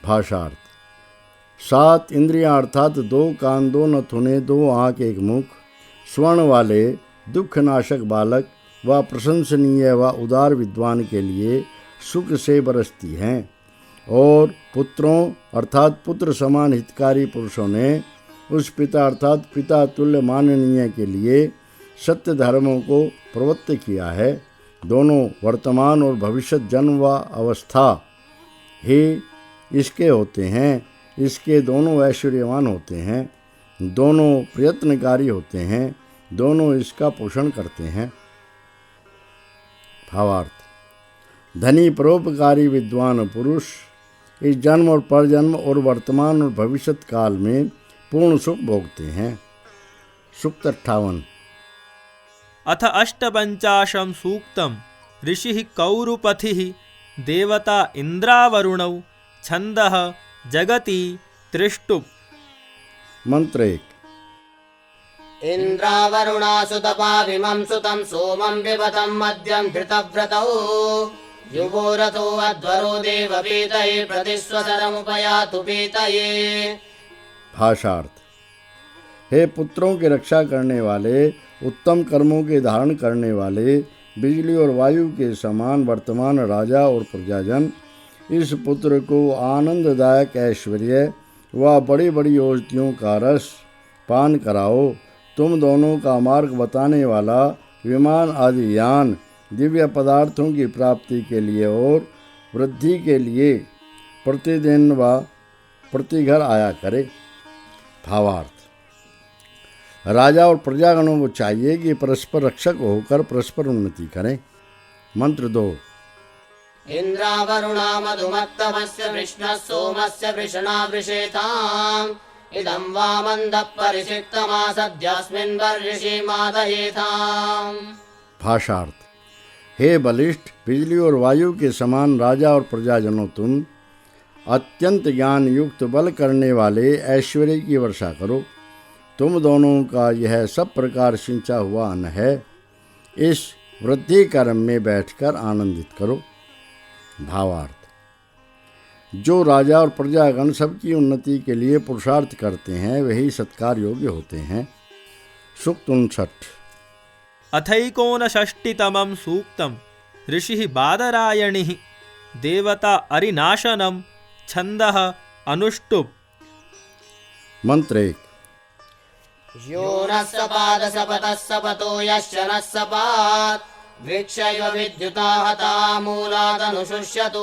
भाषार्थ। 7 इंद्रियां अर्थात 2 कान 2 नथुने 2 आँख 1 मुख स्वर्ण वाले दुखनाशक बालक व प्रशंसनीय व उदार विद्वान के लिए सुख से बरसती हैं, और पुत्रों अर्थात पुत्र समान हितकारी पुरुषों ने उस पिता अर्थात पिता तुल्य माननीय के लिए सत्य धर्मों को प्रवृत्त किया है। दोनों वर्तमान और भविष्य जन्म व अवस्था ही इसके होते हैं। इसके दोनों ऐश्वर्यवान होते हैं, दोनों प्रयत्नकारी होते हैं, दोनों इसका पोषण करते हैं। भावार्थ। धनी परोपकारी विद्वान पुरुष इस जन्म और परजन्म और वर्तमान और भविष्य काल में पूर्ण सुख भोगते हैं। सूक्त 58। अथ अष्टपञ्चाशं सूक्तम् ऋषिः कौरुपथिः देवता इन्द्रावरुणौ छन्दः जगति त्रिष्टुप्। मंत्र 1। इन्द्रावरुणासुतपाभिमं सुतं सोमं पिबतं मद्यं धृतव्रतौ युगोरथो अध्वरो देवपीतये प्रतिस्वसरमुपयातु पीतये। भाषार्थ। हे पुत्रों की रक्षा करने वाले, उत्तम कर्मों के धारण करने वाले, बिजली और वायु के समान वर्तमान राजा और प्रजाजन, इस पुत्र को आनंददायक ऐश्वर्य व बड़ी बड़ी औषधियों का रस पान कराओ। तुम दोनों का मार्ग बताने वाला विमान आदि यान दिव्य पदार्थों की प्राप्ति के लिए और वृद्धि के लिए प्रतिदिन व प्रतिघर आया करे। भावार्थ। राजा और प्रजागणों को चाहिए कि परस्पर रक्षक होकर परस्पर उन्नति करें। मंत्र 2। इन्द्रावरुणा मधुमत्तमस्य कृष्णः सोमस्य वृषणा वृषेताम् इदं वामन्दः परिषिक्तमासद्यस्मिन् वर्षि मादयेताम्। भाषार्थ। हे बलिष्ठ बिजली और वायु के समान राजा और प्रजाजनों, तुम अत्यंत ज्ञान युक्त बल करने वाले ऐश्वर्य की वर्षा करो। तुम दोनों का यह सब प्रकार सिंचा हुआ अन्न है। इस वृद्धि कर्म में बैठकर आनंदित करो। भावार्थ। जो राजा और प्रजागण सबकी उन्नति के लिए पुरुषार्थ करते हैं वही सत्कार योग्य होते हैं। सूक्त 59। अथैकोनषष्टितमं सूक्तं ऋषिः बादरायणिः देवता अरिनाशनं छन्दः अनुष्टुप्। मंत्र 1। यो नः सपाद सपतः सपतो यश्च नः सपात् वृक्षैव विद्युता हता मूलादनुशुष्यतु।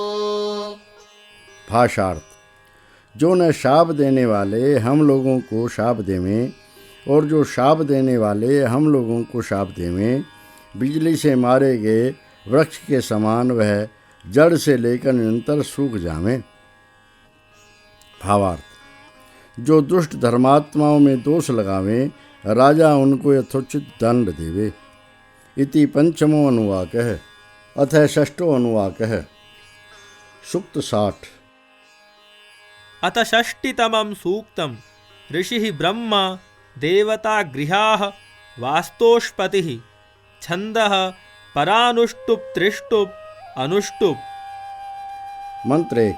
भाषार्थ। जो न शाप देने वाले हम लोगों को शाप देवें और जो शाप देने वाले हम लोगों को शाप देवें, बिजली से मारे गए वृक्ष के समान वह जड़ से लेकर निरंतर सूख जावें। भावार्थ। जो दुष्ट धर्मात्माओं में दोष लगावें, राजा उनको यथोचित दंड देवे। इति पंचमो अनुवाकः अथ षष्ठो अनुवाकः। सूक्त 60। अथ षष्टितमं सूक्तं ऋषिः ब्रह्मा देवता गृहाः वास्तोष्पतिः छन्दः परानुष्टुप् त्रिष्टुप् अनुष्टुप्। मंत्र 1।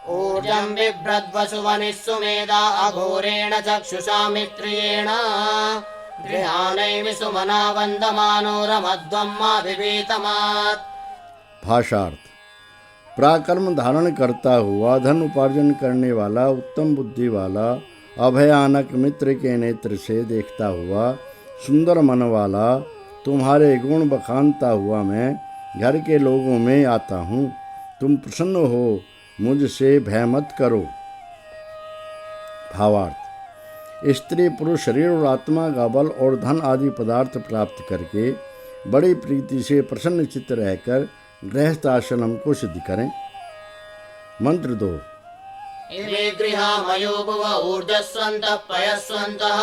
ऊर्जं बिभ्रद्वसुवनिः सुमेधा अघोरेण चक्षुषा मित्रियेण गृहाणैः सुमना वन्दमानो रमध्वं माभिभीतमात्। भाषार्थ। पराक्रम धारण करता हुआ धन उपार्जन करने वाला उत्तम बुद्धि वाला अभयानक मित्र के नेत्र से देखता हुआ सुंदर मन वाला तुम्हारे गुण बखानता हुआ मैं घर के लोगों में आता हूँ। तुम प्रसन्न हो, मुझसे भय मत करो। भावार्थ। स्त्री पुरुष शरीर और आत्मा का बल और धन आदि पदार्थ प्राप्त करके बड़ी प्रीति से प्रसन्न चित्त रहकर गृहस्थ आश्रम को सिद्ध करें। मंत्र 2। इमे गृहामयो भुव ऊर्जस्वन्तः पयस्वन्तः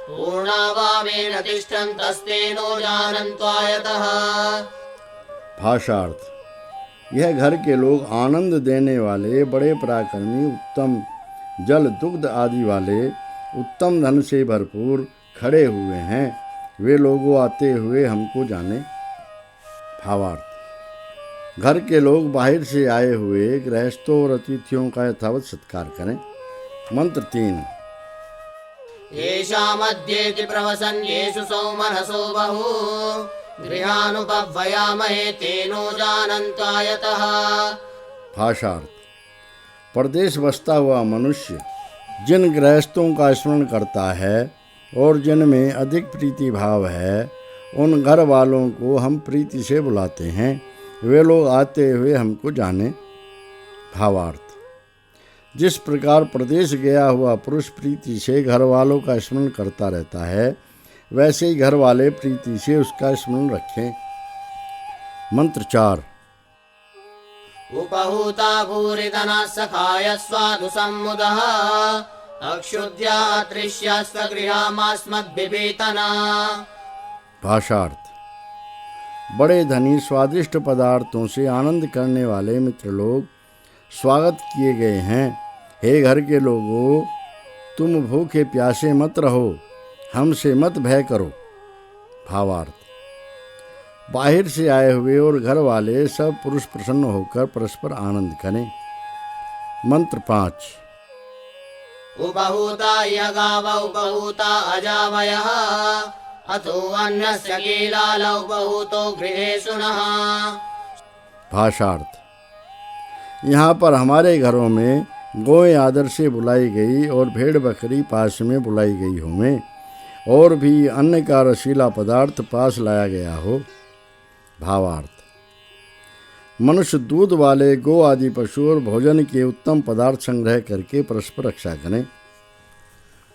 पूर्णावामेन तिष्ठन्तस्तेनो जानन्त्वायतः। भाषार्थ। यह घर के लोग आनंद देने वाले बड़े पराक्रमी उत्तम जल दुग्ध आदि वाले उत्तम धन से भरपूर खड़े हुए हैं। वे लोगों आते हुए हमको जाने। भावार्थ। घर के लोग बाहर से आए हुए गृहस्थों और अतिथियों का यथावत सत्कार करें। मंत्र 3। येषामध्येति प्रवसन्येषु सौमनसो बहु गृहानुपव्वयामहे तेनो जानन्त्वायतः। भाषार्थ। परदेश बसता हुआ मनुष्य जिन गृहस्थों का स्मरण करता है और जिनमें अधिक प्रीति भाव है, उन घर वालों को हम प्रीति से बुलाते हैं। वे लोग आते हुए हमको जाने। भावार्थ। जिस प्रकार प्रदेश गया हुआ पुरुष प्रीति से घर वालों का स्मरण करता रहता है, वैसे ही घर वाले प्रीति से उसका स्मरण रखें। मंत्र 4। उपहूता भूरिदना सखाय स्वादु सम्मुदः अक्षुद्या तृष्यास्तगृहामास्मद्बिभीतना। भाषार्थ। बड़े धनी स्वादिष्ट पदार्थों से आनंद करने वाले मित्र लोग स्वागत किए गए हैं। हे घर के लोगों, तुम भूखे प्यासे मत रहो, हमसे मत भय करो। भावार्थ। बाहर से आए हुए और घर वाले सब पुरुष प्रसन्न होकर परस्पर आनंद करें। मंत्र 5। उपहूता इह गाव उपहूता अजावयः अतो अन्यस्य कीलाल उपहूतो गृहेषु नः। भाषार्थ। यहाँ पर हमारे घरों में गौएं आदर से बुलाई गई और भेड़ बकरी पास में बुलाई गई हों, और भी अन्न का रसीला पदार्थ पास लाया गया हो। भावार्थ। मनुष्य दूध वाले गो आदि पशु और भोजन के उत्तम पदार्थ संग्रह करके परस्पर रक्षा करें।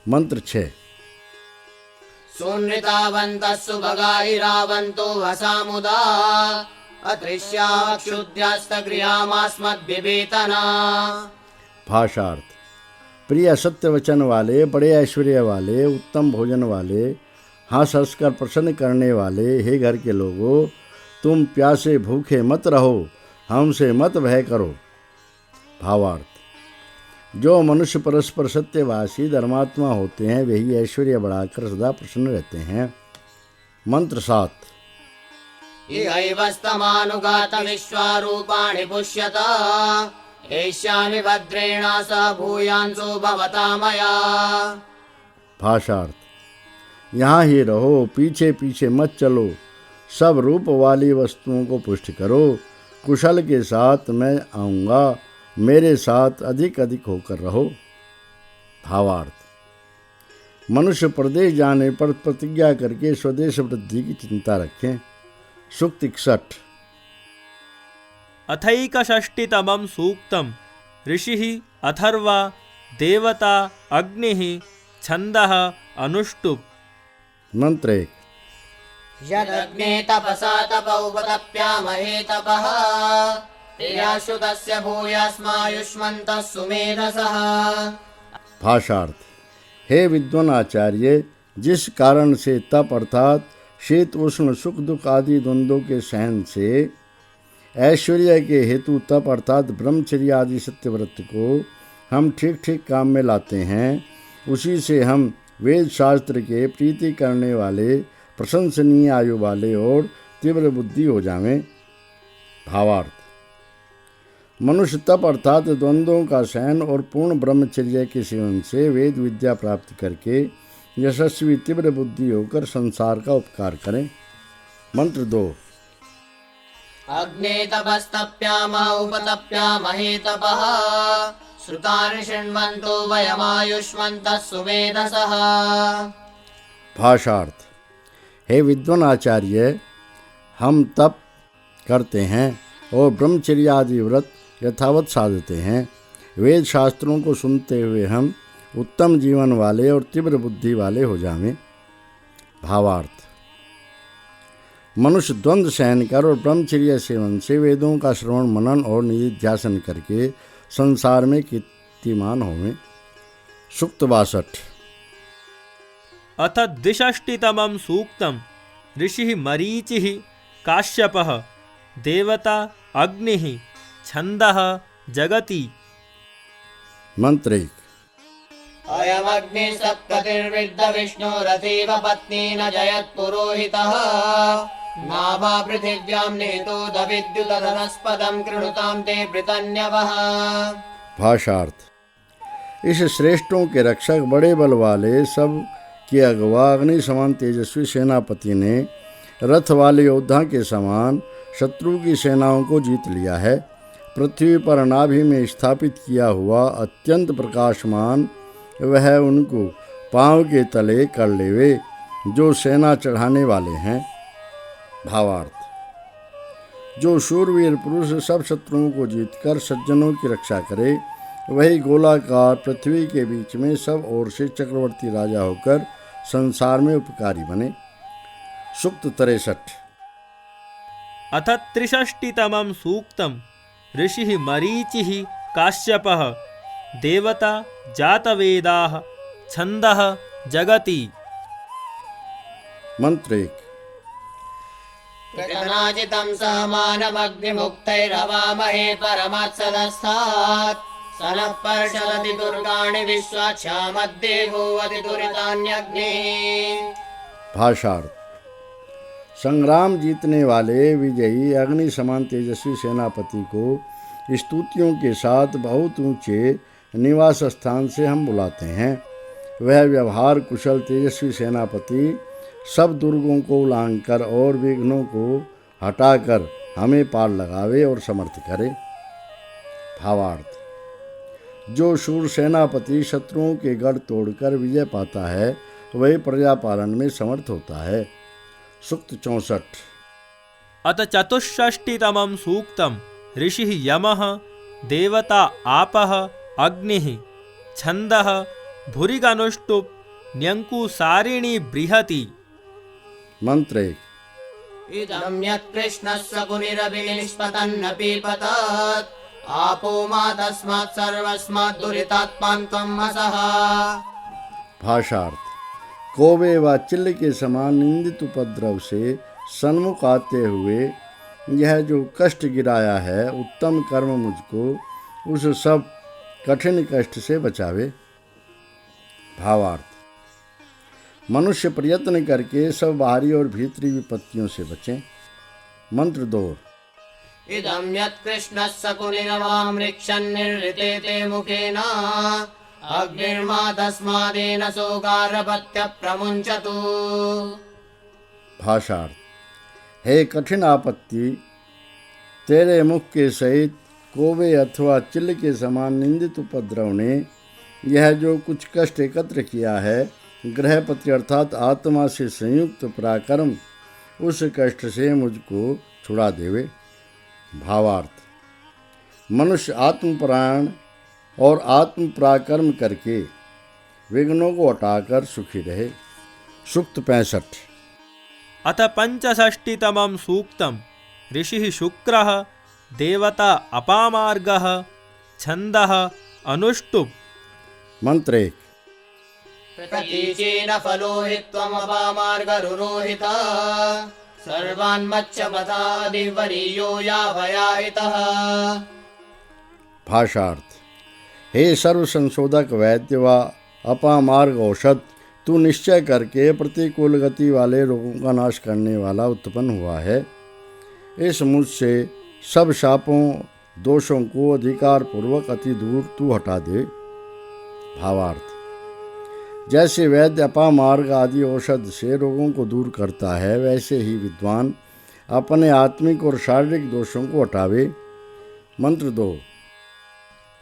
मंत्र 6। सुनृतावन्तः सुभगाहिरावन्तो वसामुदा अतृष्या क्षुद्यास्तगृहामास्मद्बिभीतना। भाषार्थ। प्रिय सत्य वचन वाले, बड़े ऐश्वर्य वाले, उत्तम भोजन वाले, हंस हंस कर प्रसन्न करने वाले, हे घर के लोगों, तुम प्यासे भूखे मत रहो, हमसे मत भय करो। भावार्थ। जो मनुष्य परस्पर सत्यवासी धर्मात्मा होते हैं, वही ऐश्वर्य बढ़ाकर सदा प्रसन्न रहते हैं। मंत्र 7। इहैवस्तमानुगात विश्वारूपाणि पुष्यत एष्यामि भद्रेण सह भूयांसो भवता मया। भाषार्थ। यहाँ ही रहो, पीछे पीछे मत चलो, सब रूप वाली वस्तुओं को पुष्ट करो। कुशल के साथ मैं आऊँगा, मेरे साथ अधिक अधिक होकर रहो। भावार्थ। मनुष्य प्रदेश जाने पर प्रतिज्ञा करके स्वदेश वृद्धि की चिंता रखें। सूक्त 61। अथैकषष्टितमं सूक्तं ऋषिः अथर्वा देवता अग्निः छन्दः अनुष्टुप्। मंत्र 1। यदग्ने तपसा तप उपतप्यामहे तपः प्रियाशु तस्य भूयास्मायुष्मन्तः सुमेधसः। भाषार्थ। हे विद्वान आचार्य, जिस कारण से तप अर्थात शीत उष्ण सुख दुख आदि द्वंद्वों के सहन से, ऐश्वर्य के हेतु तप अर्थात ब्रह्मचर्य आदि सत्यव्रत को हम ठीक ठीक काम में लाते हैं, उसी से हम वेद शास्त्र के प्रीति करने वाले, प्रशंसनीय आयु वाले और तीव्र बुद्धि हो जावें। भावार्थ। मनुष्य तप अर्थात द्वंद्वों का सहन और पूर्ण ब्रह्मचर्य के सेवन से वेद विद्या प्राप्त करके यशस्वी तीव्र बुद्धि होकर संसार का उपकार करें। मंत्र 2। अग्ने तपस्तप्यामः उपतप्यामहे तपः श्रुतानि शृण्वन्तो वयमायुष्मन्तः सुमेधसः। भाषार्थ। हे विद्वान आचार्य, हम तप करते हैं और ब्रह्मचर्य आदि व्रत यथावत साधते हैं। वेद शास्त्रों को सुनते हुए हम उत्तम जीवन वाले और तीव्र बुद्धि वाले हो जावें। भावार्थ। मनुष्य द्वंद्व सहन कर और ब्रह्मचर्य सेवन से वेदों का श्रवण मनन और निधिध्यासन करके संसार में कीर्तिमान होवें। सूक्त 62। अथ द्विषष्टितमं सूक्तं ऋषिः मरीचिः काश्यपः देवता अग्निः छन्दः जगति। मंत्र 1। अयमग्निः सत्पतिर्विद्ध विष्णुरतीव पत्नी न जयत्पुरोहितः नाभा पृथिव्यां नेतोदविद्युतधरस्पदं कृणुतां ते पृतन्यवः। भाषार्थ। इस श्रेष्ठों के रक्षक बड़े बल वाले सब के अगवा अग्नि समान तेजस्वी सेनापति ने रथ वाले योद्धा के समान शत्रु की सेनाओं को जीत लिया है। पृथ्वी पर नाभि में स्थापित किया हुआ अत्यंत प्रकाशमान वह उनको पांव के तले कर लेवे जो सेना चढ़ाने वाले हैं। भावार्थ। जो शूरवीर पुरुष सब शत्रुओं को जीतकर सज्जनों की रक्षा करे वही गोलाकार पृथ्वी के बीच में सब ओर से चक्रवर्ती राजा होकर संसार में उपकारी बने। सूक्त 63। अथ 63तमं सूक्तम् ऋषिः मरीचिः काश्यपः देवता जातवेदाः छन्दः जगति। मंत्र 1। कृतनाजितं सहमानमग्निमुक्तैरवामहे परमात्सदस्थात् स नः पर्षदति दुर्गाणि विश्वाक्षामद्देहोऽवति दुरितान्यग्निः। भाषार्थ। संग्राम जीतने वाले विजयी अग्नि समान तेजस्वी सेनापति को स्तुतियों के साथ बहुत ऊंचे निवास स्थान से हम बुलाते हैं। वह व्यवहार कुशल तेजस्वी सेनापति सब दुर्गों को उलांघकर और विघ्नों को हटाकर हमें पार लगावे और समर्थ करे। भावार्थ। जो शूर सेनापति शत्रुओं के गढ़ तोड़कर विजय पाता है वही प्रजा पालन में समर्थ होता है। सूक्त 64। अथ 64तमं सूक्तम् ऋषिः यमः देवता आपः अग्निः छन्दः भुरिगनुष्टुप् न्यङ्कुसारिणी बृहति। मंत्र 1। इदं यत्कृष्णस्य कुनिरभिनिष्पतन्न पीपतत् आपो मा तस्मात् सर्वस्मात् दुरितात्मान् त्वं असः। भाषार्थ। कोवे व चिल्ल के समान निंदित उपद्रव से सन्मुख आते हुए यह जो कष्ट गिराया है उत्तम कर्म मुझको उस सब कठिन कष्ट से बचावे। भावार्थ। मनुष्य प्रयत्न करके सब बाहरी और भीतरी विपत्तियों से बचें। मंत्र 2। इदं यत्कृष्णस्य कुनिरवामृक्षन्निर्ऋते मुखेन अग्निर्मा तस्मादेन सोगारपत्य प्रमुञ्चतु। भाषार्थ। हे कठिन आपत्ति तेरे मुख के सहित कोवे अथवा चिल्ल के समान निंदित उपद्रव ने यह जो कुछ कष्ट एकत्र किया है ग्रहपति अर्थात आत्मा से संयुक्त पराक्रम उस कष्ट से मुझको छुड़ा देवे। भावार्थ। मनुष्य आत्मपरायण और आत्म पराक्रम करके विघ्नों को हटाकर सुखी रहे। सूक्त 65। अथ 65तमं सूक्तम् ऋषिः शुक्रः देवता अपामार्गः छन्दः अनुष्टुप्। मंत्र 1। प्रतीचेन फलोहित्वमपामार्गरुरोहितः सर्वान्मच्चपथादिवरीयो यावयाहितः। भाषार्थ। हे सर्व संशोधक वैद्य व अपामार्ग औषध तू निश्चय करके प्रतिकूल गति वाले रोगों का नाश करने वाला उत्पन्न हुआ है। इस मुझ से सब शापों दोषों को अधिकार पूर्वक अति दूर तू हटा दे। भावार्थ। जैसे वैद्य अपामार्ग आदि औषध से रोगों को दूर करता है वैसे ही विद्वान अपने आत्मिक और शारीरिक दोषों को हटावे। मंत्र 2।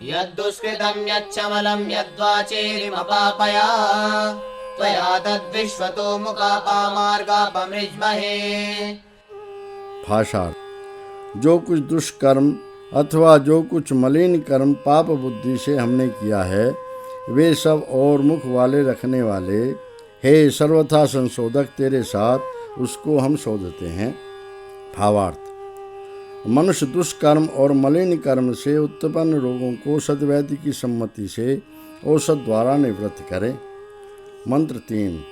यद्दुष्कृतं यच्छमलं यद्वाचेरिमपापया त्वया तद्विश्वतो मुखापामार्गापमृज्महे। भाषार्थ। जो कुछ दुष्कर्म अथवा जो कुछ मलिन कर्म पाप बुद्धि से हमने किया है वे सब और मुख वाले रखने वाले हे सर्वथा संशोधक तेरे साथ उसको हम शोधते हैं। भावार्थ। मनुष्य दुष्कर्म और मलिन कर्म से उत्पन्न रोगों को सद्वैद्य की सम्मति से औषध द्वारा निवृत्त करे। मंत्र 3।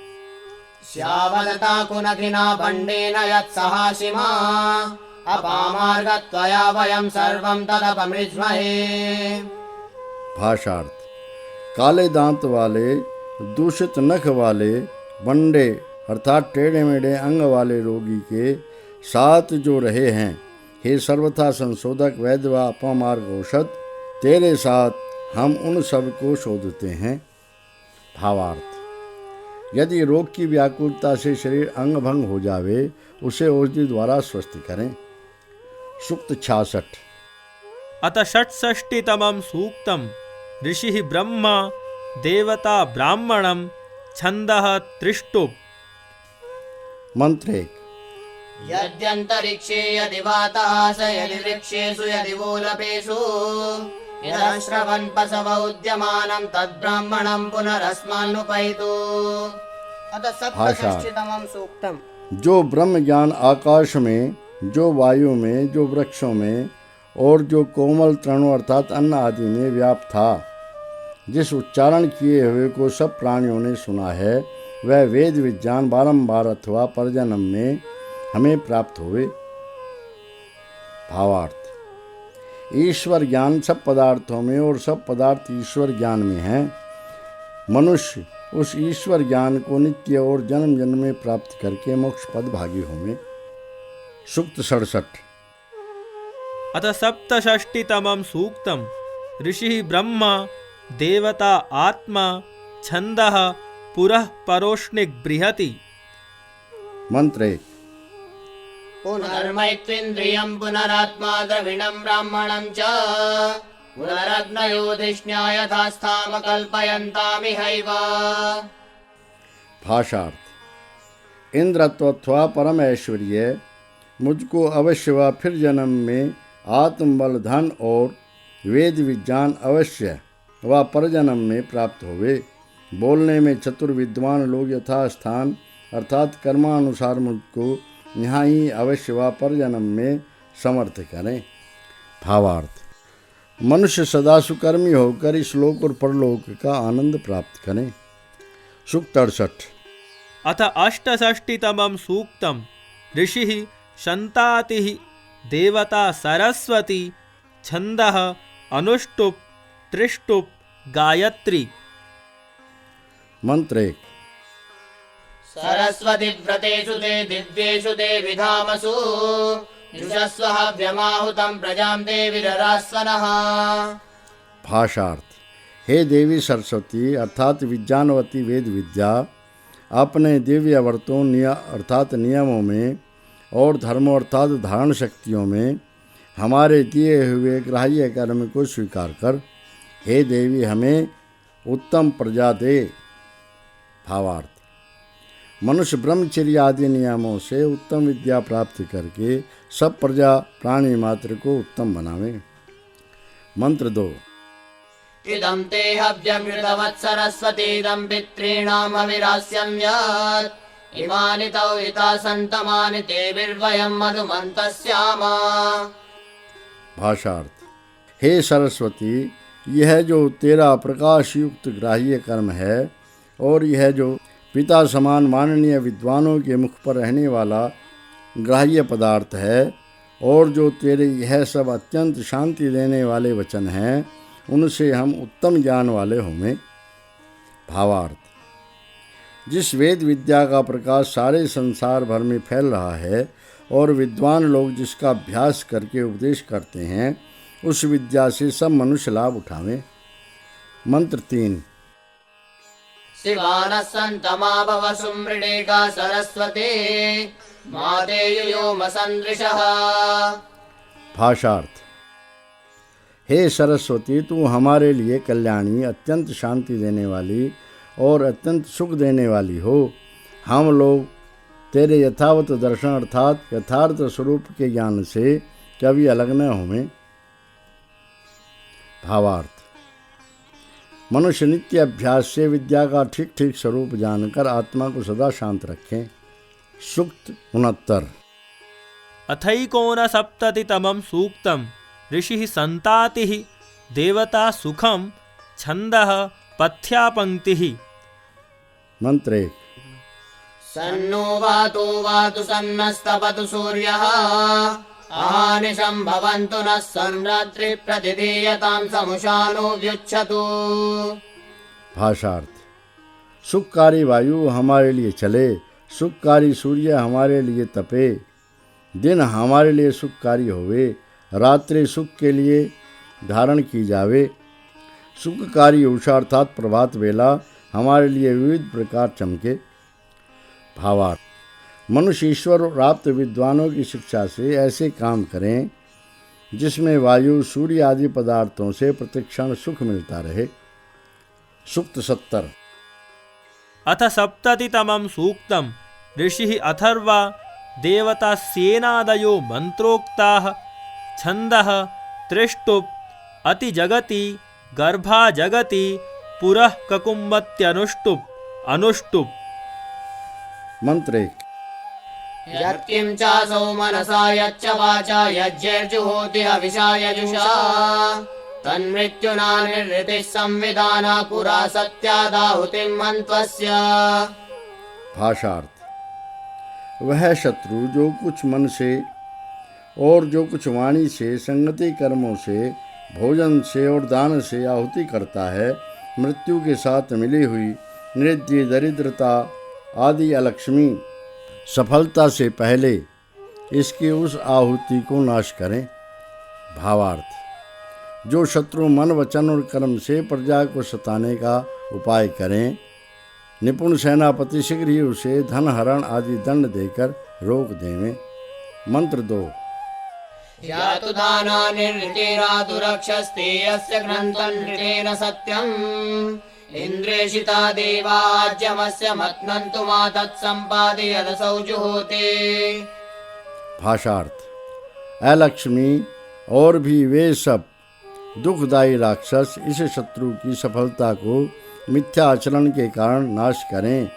श्यावलता कुनखिना बण्डेन यत्सहासिमा अपामार्गत्वया वयं सर्वं तदपमृज्महे। भाषार्थ। काले दांत वाले दूषित नख वाले बंडे अर्थात टेढ़े मेढ़े अंग वाले रोगी के साथ जो रहे हैं, हे सर्वथा संशोधक वैद्य व अपमार्ग औषध, तेरे साथ हम उन सब को शोधते हैं। भावार्थ, यदि रोग की व्याकुलता से शरीर अंग भंग हो जावे, उसे औषधि द्वारा स्वस्थ करें। सूक्त 66। अथ षट्षष्टितमं सूक्तम् ऋषिः ब्रह्मा देवता ब्राह्मणं छन्दः त्रिष्टुप्। मंत्र 1। यद्यन्तरिक्षे यदि वातः स यदि वृक्षेषु यदि वोलपेषु यदश्रवन् पशव उद्यमानं तद्ब्राह्मणं पुनरस्मान्नुपैतु। अतः सप्तषष्टितमं सूक्तम्। जो ब्रह्म ज्ञान आकाश में, जो वायु में, जो वृक्षों में और जो कोमल तृणों अर्थात अन्न आदि में व्याप्त था, जिस उच्चारण किए हुए को सब प्राणियों ने सुना है, वह वेद विज्ञान बारंबार अथवा परजन्म में हमें प्राप्त हुए। भावार्थ, ईश्वर ज्ञान सब पदार्थों में और सब पदार्थ ईश्वर ज्ञान में हैं। मनुष्य उस ईश्वर ज्ञान को नित्य और जन्म जन्म में प्राप्त करके मोक्ष पद भागी होंगे। सूक्त 67। अथ सप्तषष्टितमं सूक्तम् ऋषिः ब्रह्मा देवता आत्मा छन्दः पुरः परोष्णिक् बृहति। मंत्र 1। पुनर्मैत्विन्द्रियं पुनरात्मा द्रविणं ब्राह्मणं च पुनरग्नयो यथास्थाम कल्पयन्तामिहैव। भाषार्थ, इंद्रत्व अथवा परम ऐश्वर्य मुझको अवश्य व फिर जन्म में आत्मबल धन और वेद विज्ञान अवश्य व परजन्म में प्राप्त हुए। बोलने में चतुर विद्वान लोग यथास्थान अर्थात कर्मानुसार मुझको यहाँ ही अवश्य व परजन्म में समर्थ करें। भावार्थ, मनुष्य सदा सुकर्मी होकर इस लोक और परलोक का आनंद प्राप्त करें। सूक्त 68। अथ अष्टषष्टितमं सूक्तम् ऋषिः शन्तातिः देवता सरस्वती छन्दः अनुष्टुप् त्रिष्टुप् गायत्री। मंत्र 1। सरस्वती व्रतेषु ते दिव्येषु ते विधामसु जुषस्व हव्यमाहुतं प्रजां देवीररास्वनः। भाषार्थ, हे देवी सरस्वती अर्थात विज्ञानवती वेद विद्या, अपने दिव्य व्रतों अर्थात नियमों में और धर्मों अर्थात धारण शक्तियों में हमारे दिए हुए ग्राह्य कर्म को स्वीकार कर, हे देवी हमें उत्तम प्रजा दे। भावार्थ, मनुष्य ब्रह्मचर्य आदि नियमों से उत्तम विद्या प्राप्त करके सब प्रजा प्राणी मात्र को उत्तम बनावे। मंत्र 2। इदं ते हव्यमृतवत् सरस्वतीदं पितॄणाम् अविरास्यं यत् इमानि तौ हिता सन्तमानि तेभिर्वयं मधुमन्तः स्याम। भाषार्थ, हे सरस्वती, यह जो तेरा प्रकाश युक्त ग्राह्य कर्म है और यह जो पिता समान माननीय विद्वानों के मुख पर रहने वाला ग्राह्य पदार्थ है और जो तेरे यह सब अत्यंत शांति देने वाले वचन हैं, उनसे हम उत्तम ज्ञान वाले होंगे। भावार्थ, जिस वेद विद्या का प्रकाश सारे संसार भर में फैल रहा है और विद्वान लोग जिसका अभ्यास करके उपदेश करते हैं, उस विद्या से सब मनुष्य लाभ उठावें। मंत्र 3। शिवानः सन्तमाभव सुमृडेका सरस्वती मातेयुयो मसन्दृशः। भाषार्थ, हे सरस्वती, तू हमारे लिए कल्याणी, अत्यंत शांति देने वाली और अत्यंत सुख देने वाली हो। हम लोग तेरे यथावत दर्शन अर्थात यथार्थ स्वरूप के ज्ञान से कभी अलग न होवें। भावार्थ, मनुष्य नित्य अभ्यास से विद्या का ठीक ठीक स्वरूप जानकर आत्मा को सदा शांत रखें। सूक्त 69। अथैकोनसप्ततितमं सूक्तं ऋषिः सन्तातिः देवता सुखं छन्दः पथ्यापङ्क्तिः। मंत्र 1। सन्नो वातु वातु सन्नस्तपतु सूर्यः अहानिशं भवन्तु नः संरात्रि प्रतिधीयतां समुषानो व्युच्छतु। भाषार्थ, सुखकारी वायु हमारे लिए चले, सुखकारी सूर्य हमारे लिए तपे, दिन हमारे लिए सुखकारी होवे, रात्रि सुख के लिए धारण की जावे। सुखकारी उषा अर्थात प्रभात वेला हमारे लिए विविध प्रकार चमके। भावार्थ, मनुष्य ईश्वर प्राप्त विद्वानों की शिक्षा से ऐसे काम करें जिसमें वायु, सूर्य आदि पदार्थों से प्रतिक्षण सुख मिलता रहे। सूक्त 70। अथ सप्ततितमं सूक्तम् ऋषिः अथर्वा देवतास्येनादयो मन्त्रोक्ताः छन्दः त्रिष्टुप् अति जगति गर्भा जगति पुरः ककुम्बत्यनुष्टुप् अनुष्टुप्। मंत्र 1। यत्किं चासौ मनसा यच्च वाचा यज्ञैर्जुहोति हविषा यजुषा तन्मृत्युना निर्ऋतिः संविधाना पुरा सत्यादाहुतिं मन्त्वस्य। भाषार्थ, वह शत्रु जो कुछ मन से और जो कुछ वाणी से, संगति कर्मों से, भोजन से और दान से आहुति करता है, मृत्यु के साथ मिली हुई निरुद्धि, दरिद्रता आदि अलक्ष्मी सफलता से पहले इसकी उस आहुति को नाश करें। भावार्थ, जो शत्रु मन, वचन और कर्म से प्रजा को सताने का उपाय करें, निपुण सेनापति शीघ्र ही उसे धन, हरण आदि दंड देकर रोक देवें। मंत्र 2। यातु दाना निर्ऋतिरातुरक्षस्ते यस्य ग्रन्थं नृतेन सत्यम् इन्द्रेशिता देवाज्यमस्य मत्नन्तु मा तत्सम्पादयदसौ जुहोते। भाषार्थ, अलक्ष्मी और भी वे सब दुखदायी राक्षस इस शत्रु की सफलता को मिथ्या आचरण के कारण नाश करें।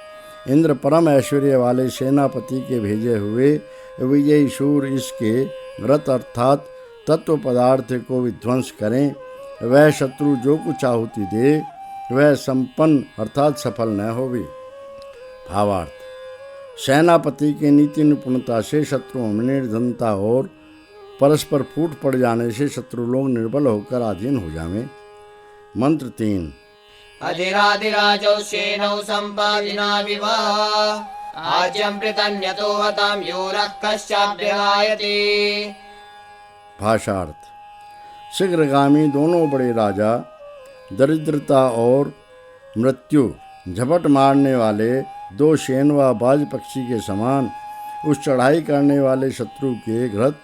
इंद्र परम ऐश्वर्य वाले सेनापति के भेजे हुए विजयी शूर इसके व्रत अर्थात तत्व पदार्थ को विध्वंस करें। वह शत्रु जो कुछ आहुति दे वह संपन्न अर्थात सफल न होवे। भावार्थ, सेनापति की नीति निपुणता से शत्रुओं में निर्धनता और परस्पर फूट पड़ जाने से शत्रु लोग निर्बल होकर अधीन हो जावें। मंत्र 3। अधिराधिराजौ श्येनौ सम्पादिना विवाह आज्यं पृतन्यतो हतां योरः कश्चाभ्यगायते। भाषार्थ, शीघ्रगामी दोनों बड़े राजा दरिद्रता और मृत्यु झपट मारने वाले दो शेन व बाज पक्षी के समान उस चढ़ाई करने वाले शत्रु के घृत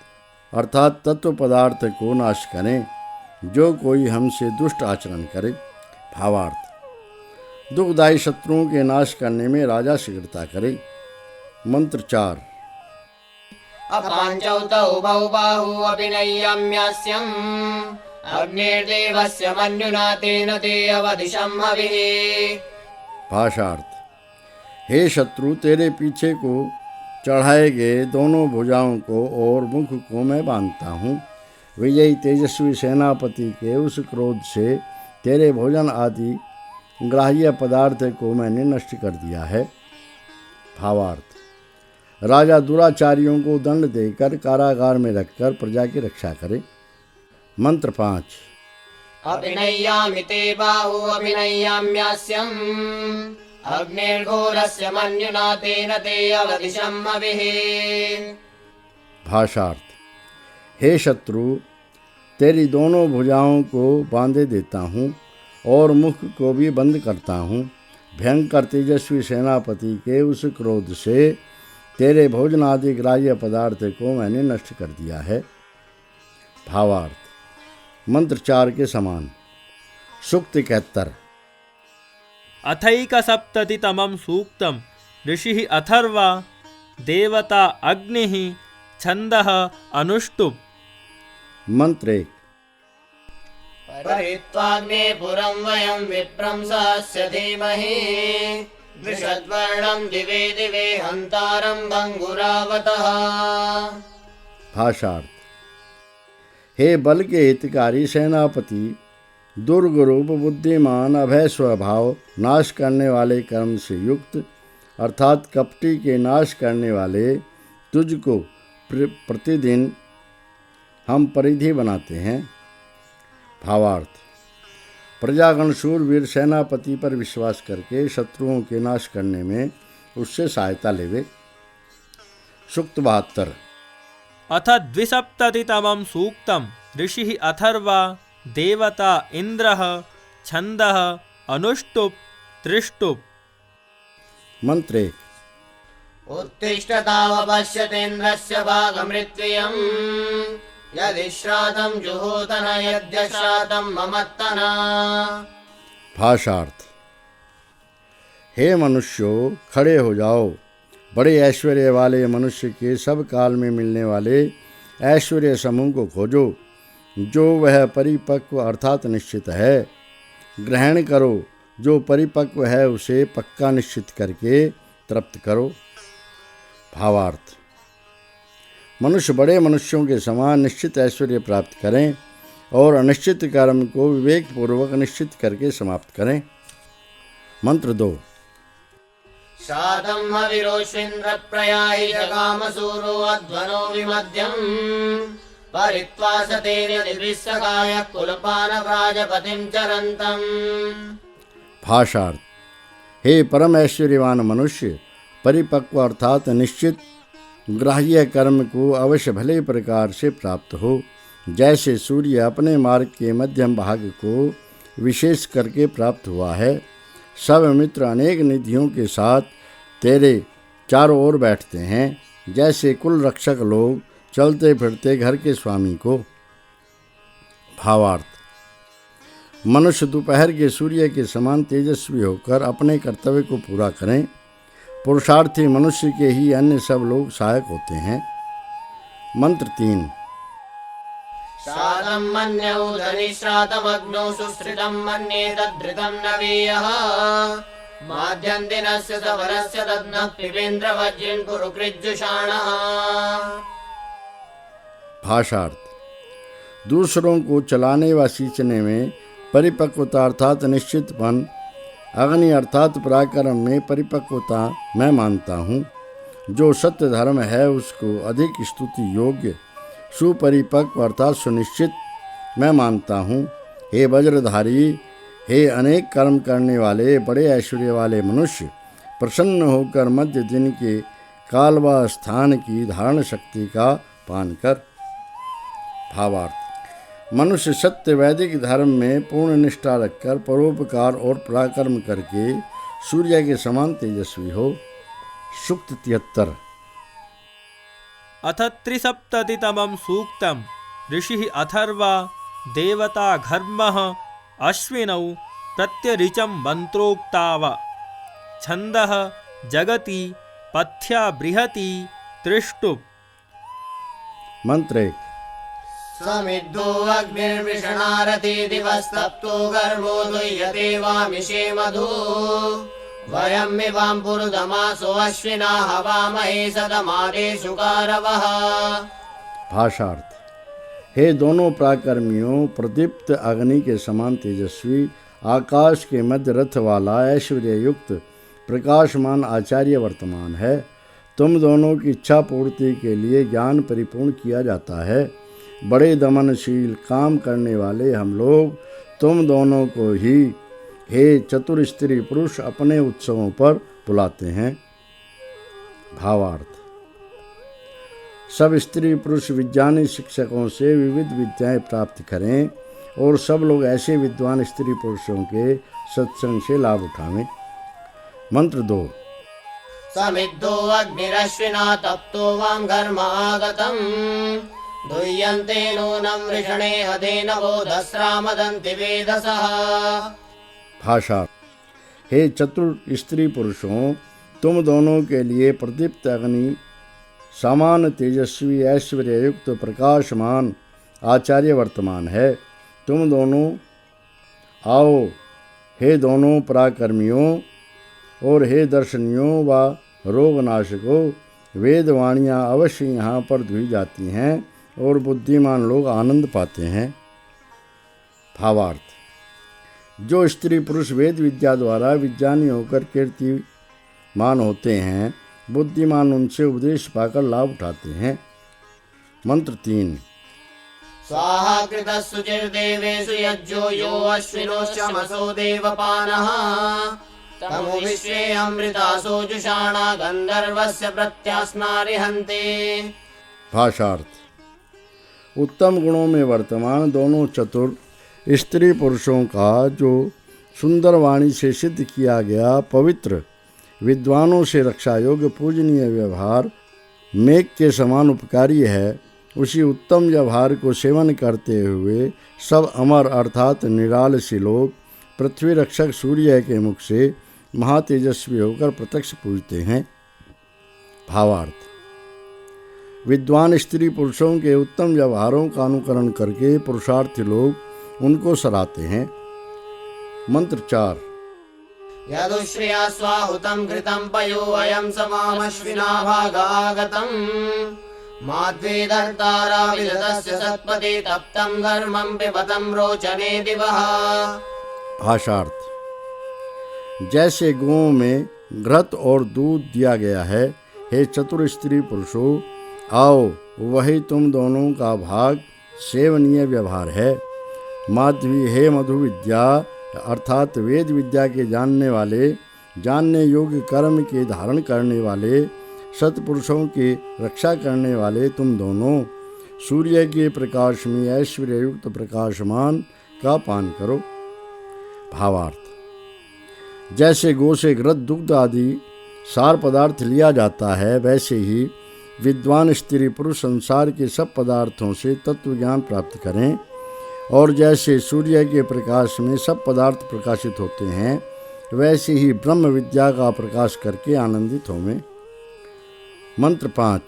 अर्थात तत्व पदार्थ को नाश करें जो कोई हमसे दुष्ट आचरण करे। भावार्थ, दुखदायी शत्रुओं के नाश करने में राजा शीघ्रता करे। मंत्र 4। अपाञ्चौ तौ बहु बाहु अभिनय्यम्यास्यम् अग्निर्देवस्य मन्युना तेन ते अवदिशं हविः। भाषार्थ, हे शत्रु, तेरे पीछे को चढ़ाए गए दोनों भुजाओं को और मुख को मैं बांधता हूँ। विजयी तेजस्वी सेनापति के उस क्रोध से तेरे भोजन आदि ग्राह्य पदार्थ को मैंने नष्ट कर दिया है। भावार्थ, राजा दुराचारियों को दंड देकर कारागार में रखकर प्रजा की रक्षा करे। मंत्र 5। अभिनय्यामि ते बाहु अभिनय्याम्यास्यम् अग्निर्घोरस्य मन्युना तेन ते अवदिशं हविः। भाषार्थ, हे शत्रु, तेरी दोनों भुजाओं को बांधे देता हूँ और मुख को भी बंद करता हूँ। भयंकर तेजस्वी सेनापति के उस क्रोध से तेरे भोजन आदि ग्राह्य पदार्थ को मैंने नष्ट कर दिया है। भावार्थ, मंत्र 4 के समान। सूक्त 71। अथैकसप्ततितमं सूक्तं ऋषिः अथर्वा देवता अग्निः छन्दः अनुष्टुप्। मंत्र 1। परित्वाग्ने पुरं वयं विप्रं सहस्य धीमहि दृषद्वर्णं दिवे दिवे हन्तारं भङ्गुरावतः। भाषार्थ, हे बल के हितकारी सेनापति, दुर्गरूप बुद्धिमान अभय स्वभाव नाश करने वाले कर्म से युक्त अर्थात कपटी के नाश करने वाले तुझको प्रतिदिन हम परिधि बनाते हैं। भावार्थ, प्रजागण शूरवीर सेनापति पर विश्वास करके शत्रुओं के नाश करने में उससे सहायता लेवे। सूक्त 72। अथ द्विसप्ततितमं सूक्तं ऋषिः अथर्वा देवता इन्द्रः छन्दः अनुष्टुप् त्रिष्टुप्। मंत्र एक। उत्तिष्ठतावपश्यतेन्द्रस्य भागमृत्वियम् यदिश्रातं जुहोतन यद्यश्रातं ममत्तना। भाषार्थ। हे मनुष्यों, खड़े हो जाओ। बड़े ऐश्वर्य वाले मनुष्य के सब काल में मिलने वाले ऐश्वर्य समूह को खोजो, जो वह परिपक्व अर्थात निश्चित है। ग्रहण करो, जो परिपक्व है उसे पक्का निश्चित करके तृप्त करो। भावार्थ। मनुष्य बड़े मनुष्यों के समान निश्चित ऐश्वर्य प्राप्त करें और अनिश्चित कर्म को विवेकपूर्वक निश्चित करके समाप्त करें। मंत्र 2। शातं हविरोष्विन्द्र प्रयाहि जगामसूरो अध्वनो विमध्यम् परित्वा सतेर्यदिभिस्सखाय कुलपानव्राजपतिं चरन्तम्। भाषार्थ। हे परम ऐश्वर्यवान मनुष्य, परिपक्व अर्थात निश्चित ग्राह्य कर्म को अवश्य भले प्रकार से प्राप्त हो, जैसे सूर्य अपने मार्ग के मध्यम भाग को विशेष करके प्राप्त हुआ है। सब मित्र अनेक निधियों के साथ तेरे चारों ओर बैठते हैं, जैसे कुल रक्षक लोग चलते फिरते घर के स्वामी को। भावार्थ। मनुष्य दोपहर के सूर्य के समान तेजस्वी होकर अपने कर्तव्य को पूरा करें। पुरुषार्थी मनुष्य के ही अन्य सब लोग सहायक होते हैं। मंत्र 3। शातं मन्यौ धनिश्रातमग्नौ सुश्रितं मन्ये तद्धृतं नवीयः माध्यन्दिनस्य सवरस्य दद्मः पिबेन्द्रवज्रिन् कुरु कृज्जुषाणः। भाषार्थ। दूसरों को चलाने व सींचने में परिपक्वता अर्थात निश्चितपन, अग्नि अर्थात पराक्रम में परिपक्वता मैं मानता हूँ। जो सत्य धर्म है उसको अधिक स्तुति योग्य सुपरिपक्व अर्थात सुनिश्चित मैं मानता हूँ। हे वज्रधारी, हे अनेक कर्म करने वाले बड़े ऐश्वर्य वाले मनुष्य, प्रसन्न होकर मध्य दिन के काल व स्थान की धारण शक्ति का पान कर। भावार्थ। मनुष्य सत्य वैदिक धर्म में पूर्ण निष्ठा रखकर परोपकार और पराक्रम करके सूर्य के समान तेजस्वी हो। सूक्त 73। अथ त्रिसप्ततितमं सूक्तं ऋषिः अथर्वा देवता घर्मः अश्विनौ प्रत्यऋचं मन्त्रोक्ताव छन्दः जगति पथ्या बृहति त्रिष्टुप्। मंत्र 1। समिद्धो अग्निर्विषणारति दिवस्तप्तो गर्भो दुह्यते वामिषे मधु वयमिवां पुरुधमासो अश्विना हवामहे सदमादेषु कारवः। भाषार्थ। हे दोनों पराक्रमियों, प्रदीप्त अग्नि के समान तेजस्वी आकाश के मध्य रथ वाला ऐश्वर्य युक्त प्रकाशमान आचार्य वर्तमान है। तुम दोनों की इच्छा पूर्ति के लिए ज्ञान परिपूर्ण किया जाता है। बड़े दमनशील काम करने वाले हम लोग तुम दोनों को ही हे चतुर स्त्री पुरुष अपने उत्सवों पर बुलाते हैं। भावार्थ। सब स्त्री पुरुष विज्ञानी शिक्षकों से विविध विद्याएं प्राप्त करें और सब लोग ऐसे विद्वान स्त्री पुरुषों के सत्संग से लाभ उठावें। मंत्र 2। समिद्धो अग्निरश्विना तप्तो वां घर्म आगतम् दुह्यन्ते नूनं वृषणे हदेन बोधस्रामदन्ति वेधसः। भाषा। हे चतुर स्त्री पुरुषों, तुम दोनों के लिए प्रदीप्त अग्नि समान तेजस्वी ऐश्वर्य युक्त प्रकाशमान आचार्य वर्तमान है। तुम दोनों आओ, हे दोनों पराक्रमियों, और हे दर्शनियों व रोगनाशकों, वेदवाणियाँ अवश्य यहाँ पर धुई जाती हैं और बुद्धिमान लोग आनंद पाते हैं। भावार्थ। जो स्त्री पुरुष वेद विद्या द्वारा विज्ञानी होकर कीर्तिमान होते हैं, बुद्धिमान उनसे उपदेश पाकर लाभ उठाते हैं। मंत्र 3। स्वाहा कृतः शुचिर्देवेषु यज्ञो यो अश्विनोश्चमसो देवपानः तमु विश्वे अमृतासो जुषाणा गन्धर्वस्य प्रत्यास्नारिहन्ति। भाषार्थ। उत्तम गुणों में वर्तमान दोनों चतुर स्त्री पुरुषों का जो सुंदर वाणी से सिद्ध किया गया पवित्र विद्वानों से रक्षा योग्य पूजनीय व्यवहार मेघ के समान उपकारी है, उसी उत्तम व्यवहार को सेवन करते हुए सब अमर अर्थात निरालसी लोग पृथ्वी रक्षक सूर्य के मुख से महातेजस्वी होकर प्रत्यक्ष पूजते हैं। भावार्थ। विद्वान स्त्री पुरुषों के उत्तम व्यवहारों का अनुकरण करके पुरुषार्थी लोग उनको सराहते हैं। मंत्र 4। यदुश्रिया स्वाहुतं घृतं पयो अयं समामश्विना भागागतम् माद्वेदर्तारा विदतस्य सत्पति तप्तं घर्मं पिबतं रोचने दिवः। भाषार्थ। जैसे गौओं में घृत और दूध दिया गया है, हे चतुर स्त्री पुरुषों, आओ वही तुम दोनों का भाग सेवनीय व्यवहार है। माध्वी हे मधु विद्या अर्थात वेद विद्या के जानने वाले, जानने योग्य कर्म के धारण करने वाले, सत्पुरुषों की रक्षा करने वाले तुम दोनों सूर्य के प्रकाश में ऐश्वर्य युक्त प्रकाशमान का पान करो। भावार्थ। जैसे गौ से घृत दुग्ध आदि सार पदार्थ लिया जाता है, वैसे ही विद्वान स्त्री पुरुष संसार के सब पदार्थों से तत्व ज्ञान प्राप्त करें, और जैसे सूर्य के प्रकाश में सब पदार्थ प्रकाशित होते हैं, वैसे ही ब्रह्म विद्या का प्रकाश करके आनंदित होवें। मंत्र 5।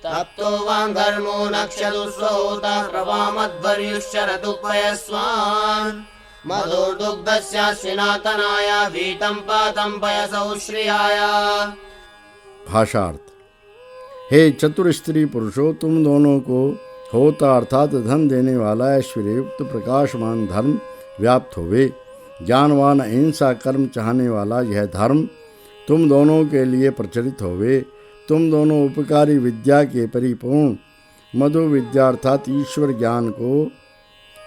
तप्तो वां धर्मो नक्षतु स्वहोता प्रवामध्वर्युश्चरतुपयस्वान् मधुर्दुग्धस्याश्विनातनाय वीतं पातं पयसौ श्रियाय। भाषार्थ। हे चतुर स्त्री पुरुषों, तुम दोनों को होता अर्थात धन देने वाला ऐश्वर्य युक्त प्रकाशमान धर्म व्याप्त होवे। ज्ञानवान अहिंसा कर्म चाहने वाला यह धर्म तुम दोनों के लिए प्रचलित होवे। तुम दोनों उपकारी विद्या के परिपूर्ण मधु विद्या अर्थात ईश्वर ज्ञान को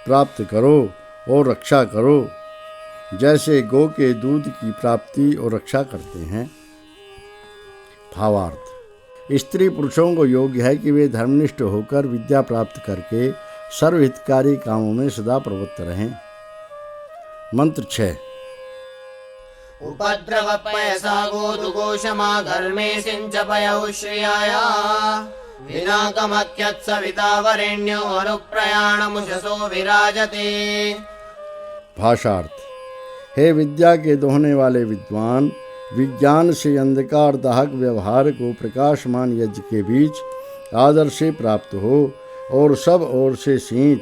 प्राप्त करो और रक्षा करो, जैसे गौ के दूध की प्राप्ति और रक्षा करते हैं। भावार्थ। स्त्री पुरुषों को योग्य है कि वे धर्मनिष्ठ होकर विद्या प्राप्त करके सर्वहितकारी कामों में सदा प्रवृत्त रहें। मंत्र 6। उपद्रवपयसा गोदुघोषमा घर्मे सिञ्चपयौ श्रियाय विनाकमख्यत्सविता वरेण्यो अनुप्रयाणमुषसो विराजते। भाषार्थ। हे विद्या के दोहने वाले विद्वान, विज्ञान से अंधकार दाहक व्यवहार को प्रकाशमान यज्ञ के बीच आदर से प्राप्त हो और सब ओर से सींच।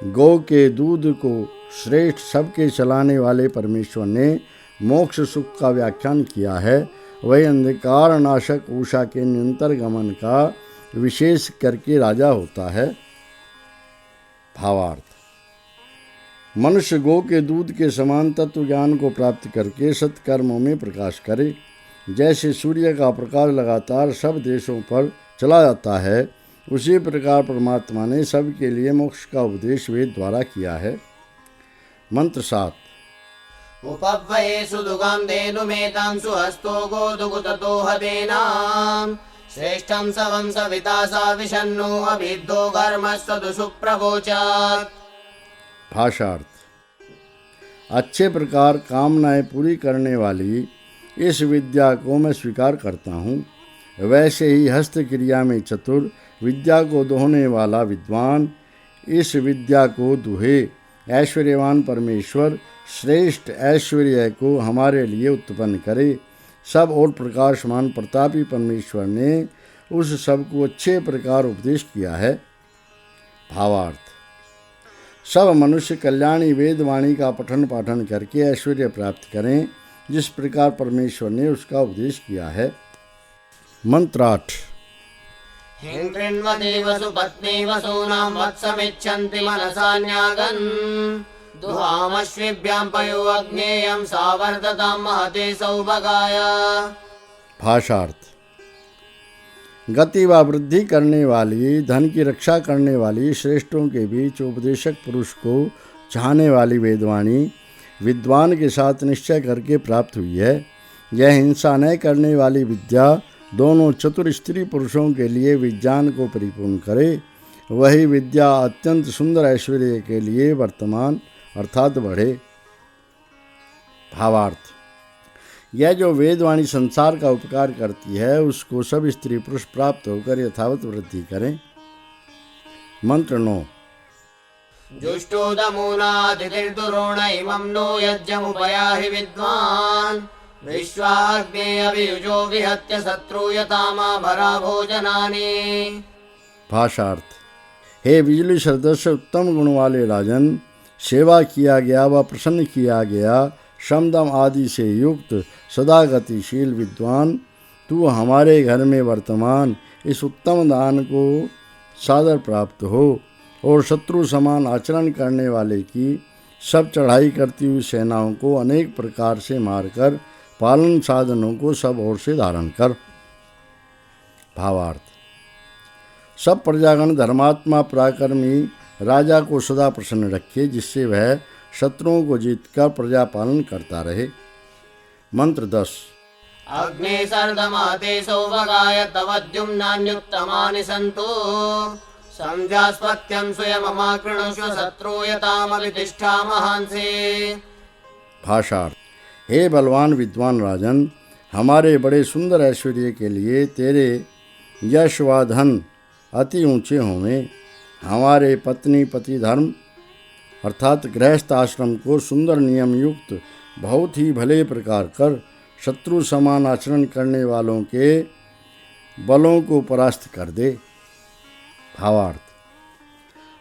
गौ के दूध को श्रेष्ठ सबके चलाने वाले परमेश्वर ने मोक्ष सुख का व्याख्यान किया है। वही अंधकार नाशक उषा के निरंतर गमन का विशेष करके राजा होता है। भावार्थ। मनुष्य गौ के दूध के समान तत्व ज्ञान को प्राप्त करके सत्कर्मों में प्रकाश करे। जैसे सूर्य का प्रकाश लगातार सब देशों पर चला जाता है, उसी प्रकार परमात्मा ने सबके लिए मोक्ष का उपदेश वेद द्वारा किया है। मंत्र 7। उपव्यये सुदुगं धेनुमेतं सुहस्तो गोदुगुततो हदेनां श्रेष्ठं सवं सविता सा विशन्नो अभिद्धो घर्मस्तु सुप्रवोचात्। भाषार्थ। अच्छे प्रकार कामनाएं पूरी करने वाली इस विद्या को मैं स्वीकार करता हूँ। वैसे ही हस्त क्रिया में चतुर विद्या को दोहने वाला विद्वान इस विद्या को दुहे। ऐश्वर्यवान परमेश्वर श्रेष्ठ ऐश्वर्य को हमारे लिए उत्पन्न करे। सब और प्रकाशमान प्रतापी परमेश्वर ने उस सब को अच्छे प्रकार उपदेश किया है। भावार्थ। सब मनुष्य कल्याणी वेदवाणी का पठन पाठन करके ऐश्वर्य प्राप्त करें, जिस प्रकार परमेश्वर ने उसका उपदेश किया है। मंत्र 8। हिंकृण्वदेव सुपत्नी वसूनां वत्समिच्छन्ति मनसान्यागन् दुहामश्विभ्यां पयो अग्नेयं सावर्धतां महते सौभगाय। भाषार्थ। गति व वृद्धि करने वाली, धन की रक्षा करने वाली श्रेष्ठों के बीच उपदेशक पुरुष को चाहने वाली वेदवाणी विद्वान के साथ निश्चय करके प्राप्त हुई है। यह हिंसा न करने वाली विद्या दोनों चतुर स्त्री पुरुषों के लिए विज्ञान को परिपूर्ण करे, वही विद्या अत्यंत सुंदर ऐश्वर्य के लिए वर्तमान अर्थात बढ़े। भावार्थ, यह जो वेदवाणी संसार का उपकार करती है उसको सब स्त्री पुरुष प्राप्त होकर यथावत वृद्धि करें। मंत्र 9। जुष्टोदमूनातिथिर्दुरोण इमं नो यज्ञमुपयाहि विद्वान् विश्वाग्ने अभियुजो विहत्य शत्रुयतामा भरा भोजनानि। भाषार्थ, हे बिजली सदृश उत्तम गुण वाले राजन, सेवा किया गया व प्रसन्न किया गया शमदम आदि से युक्त सदा गतिशील विद्वान, तू हमारे घर में वर्तमान इस उत्तम दान को सादर प्राप्त हो और शत्रु समान आचरण करने वाले की सब चढ़ाई करती हुई सेनाओं को अनेक प्रकार से मारकर पालन साधनों को सब ओर से धारण कर। भावार्थ, सब प्रजागण धर्मात्मा पराक्रमी राजा को सदा प्रसन्न रखे, जिससे वह शत्रुओं को जीतकर प्रजा पालन करता रहे। मंत्र 10। अग्ने सर्दमाते सौभगाय तवद्युम्नान्युत्तमानि सन्तु संध्यास्पत्यं स्वयममाकृणुष्व शत्रुयतामभितिष्ठा महांसे। भाषार्थ, हे बलवान विद्वान राजन, हमारे बड़े सुंदर ऐश्वर्य के लिए तेरे यश व धन अति ऊंचे होंगे। हमारे पत्नी पति धर्म अर्थात गृहस्थ आश्रम को सुंदर नियम युक्त बहुत ही भले प्रकार कर शत्रु समान आचरण करने वालों के बलों को परास्त कर दे। भावार्थ,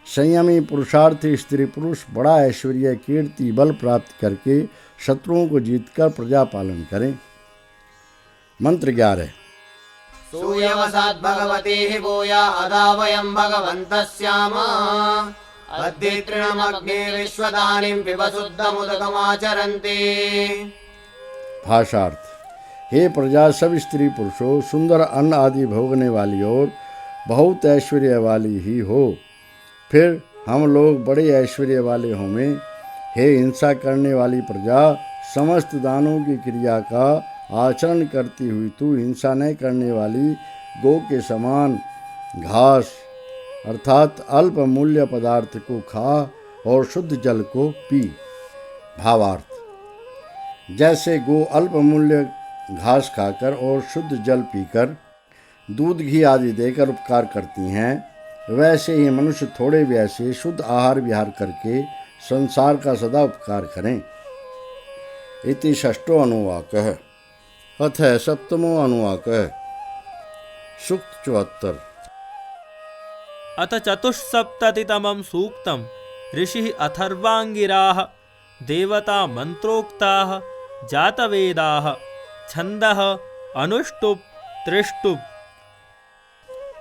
संयमी पुरुषार्थी स्त्री पुरुष बड़ा ऐश्वर्य कीर्ति बल प्राप्त करके शत्रुओं को जीतकर प्रजा पालन करें। मंत्र 11। सूयवसात् भगवती भूया अदावयं भगवन्तः स्याम अद्य तृणमग्ने विश्वदानीं पिबशुद्धमुदकमाचरन्ति। भाषार्थ, हे प्रजा सब स्त्री पुरुषों, सुंदर अन्न आदि भोगने वाली और बहुत ऐश्वर्य वाली ही हो, फिर हम लोग बड़े ऐश्वर्य वाले होंगे। हे हिंसा करने वाली प्रजा, समस्त दानों की क्रिया का आचरण करती हुई तू हिंसा न करने वाली गौ के समान घास अर्थात अल्प मूल्य पदार्थ को खा और शुद्ध जल को पी। भावार्थ, जैसे गो अल्प मूल्य घास खाकर और शुद्ध जल पीकर दूध घी आदि देकर उपकार करती हैं, वैसे ही मनुष्य थोड़े व्यय से शुद्ध आहार विहार करके संसार का सदा उपकार करें। इति षष्ठो अनुवाकः। अथ सप्तमो अनुवाकः। सूक्त 74। अथ चतुस्सप्ततितमं सूक्तं ऋषिः अथर्वाङ्गिराः देवता मन्त्रोक्ताः जातवेदाः छन्दः अनुष्टुप् त्रिष्टुप्।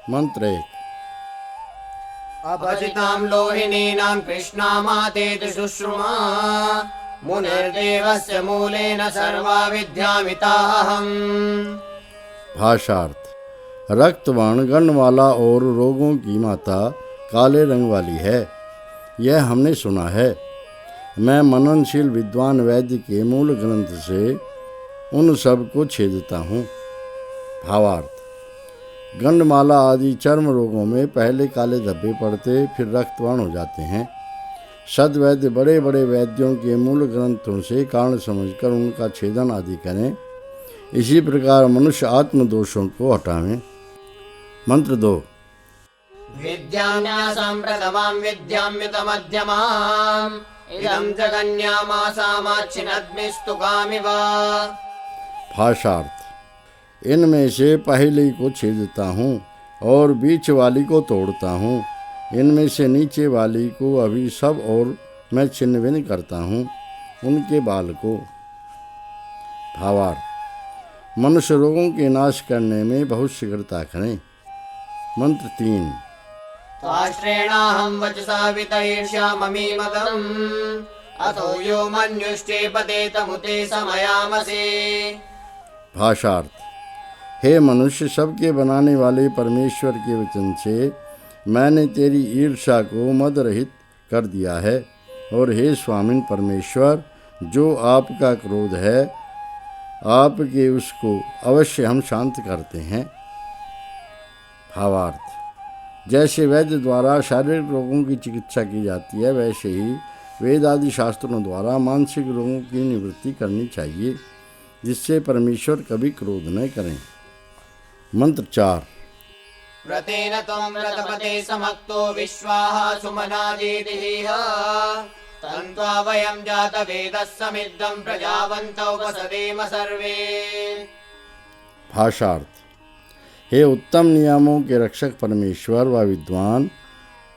मंत्र 1। अपचितां लोहिनीनां कृष्णामातेति शुश्रुमा मुनिर्देवस्य मूलेन सर्वा विद्यामिताहम्। भाषार्थ, रक्तवर्ण गणमाला और रोगों की माता काले रंग वाली है, यह हमने सुना है। मैं मननशील विद्वान वैद्य के मूल ग्रंथ से उन सब को छेदता हूँ। भावार्थ, गंडमाला आदि चर्म रोगों में पहले काले धब्बे पड़ते फिर रक्तवर्ण हो जाते हैं। सद्वैद्य बड़े बड़े वैद्यों के मूल ग्रंथों से कारण समझकर उनका छेदन आदि करें। इसी प्रकार मनुष्य आत्मदोषों को हटावें। मंत्र 2। विद्यान्यासां प्रथमां विद्याम्युतमध्यमाम् इदं जगन्यामासामाच्छिनद्मिस्तुकामिव। भाषार्थ, इनमें से पहली को छेदता हूँ और बीच वाली को तोड़ता हूँ, इनमें से नीचे वाली को अभी सब और मैं छिन्न भिन्न करता हूँ उनके बाल को। भावार्थ, मनुष्य रोगों के नाश करने में बहुत शीघ्रता करें। मंत्र 3। त्वाष्ट्रेणाहं वचसा वितैर्ष्याममीमदम् अथो यो मन्युश्चेपते तमुते समयामसे। भाषार्थ, हे मनुष्य, सबके बनाने वाले परमेश्वर के वचन से मैंने तेरी ईर्ष्या को मद रहित कर दिया है, और हे स्वामिन परमेश्वर, जो आपका क्रोध है आपके उसको अवश्य हम शांत करते हैं। भावार्थ, जैसे वैद्य द्वारा शारीरिक रोगों की चिकित्सा की जाती है, वैसे ही वेद आदि शास्त्रों द्वारा मानसिक रोगों की निवृत्ति करनी चाहिए, जिससे परमेश्वर कभी क्रोध न करें। मंत्र 4। व्रतेन त्वं व्रतपते समक्तो विश्वाः सुमनाजीतिः तन्त्वा वयं जातवेदः समिद्धं प्रजावन्तौ वसदेम सर्वे। भाषार्थ, हे उत्तम नियमों के रक्षक परमेश्वर व विद्वान,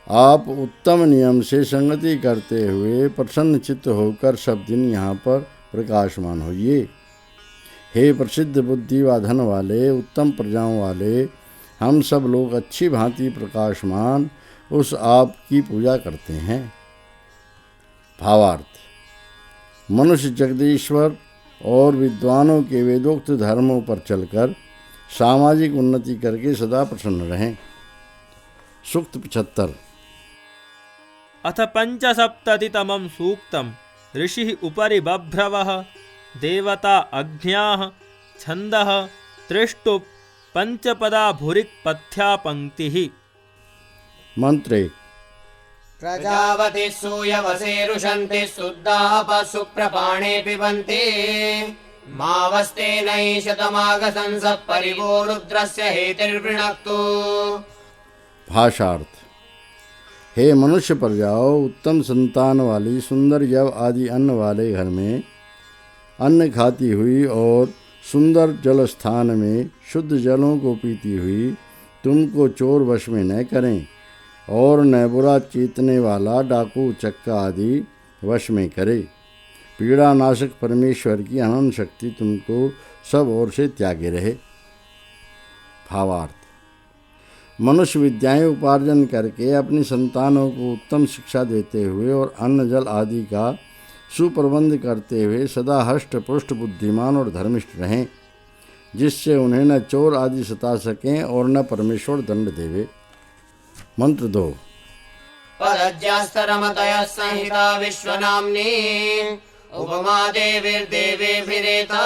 आप उत्तम नियम से संगति करते हुए प्रसन्न चित्त होकर सब दिन यहाँ पर प्रकाशमान होइए। हे प्रसिद्ध बुद्धि व धन वाले, उत्तम प्रजाओं वाले, हम सब लोग अच्छी भांति प्रकाशमान उस आप की पूजा करते हैं। भावार्थ, मनुष्य जगदीश्वर और विद्वानों के वेदोक्त धर्मों पर चलकर सामाजिक उन्नति करके सदा प्रसन्न रहें। सूक्त 75। अथ पंचसप्ततितमं सूक्तम् ऋषिः उपरि बभ्रवः देवता अग्न्याः छन्दः त्रिष्टुप् पंचपदा भूरिक् पथ्या पंक्तिः। मंत्र 1। प्रजावति सूयवसे रुषन्ति शुद्धाः पशुप्रपाणे पिबन्ति मावस्ते नैशतमागसंसः परिवो रुद्रस्य हेतिर्वृणक्तु। भाषार्थ, हे मनुष्य प्रजाओ, उत्तम संतान वाली सुंदर यव आदि अन्न वाले घर में अन्न खाती हुई और सुंदर जल स्थान में शुद्ध जलों को पीती हुई तुमको चोर वश में न करें, और न बुरा चीतने वाला डाकू चक्का आदि वश में करे। पीड़ा नाशक परमेश्वर की अनंत शक्ति तुमको सब ओर से त्यागे रहे। भावार्थ, मनुष्य विद्याएं उपार्जन करके अपनी संतानों को उत्तम शिक्षा देते हुए और अन्न जल आदि का सुप्रबंध करते हुए सदा हष्ट पुष्ट बुद्धिमान और धर्मिष्ठ रहें, जिससे उन्हें न चोर आदि सता सकें और न परमेश्वर दंड देवे। मंत्र 2। परज्यास्तरमतयः संहिता विश्वनाम्नी उपमा देवीर्देवेभिरेता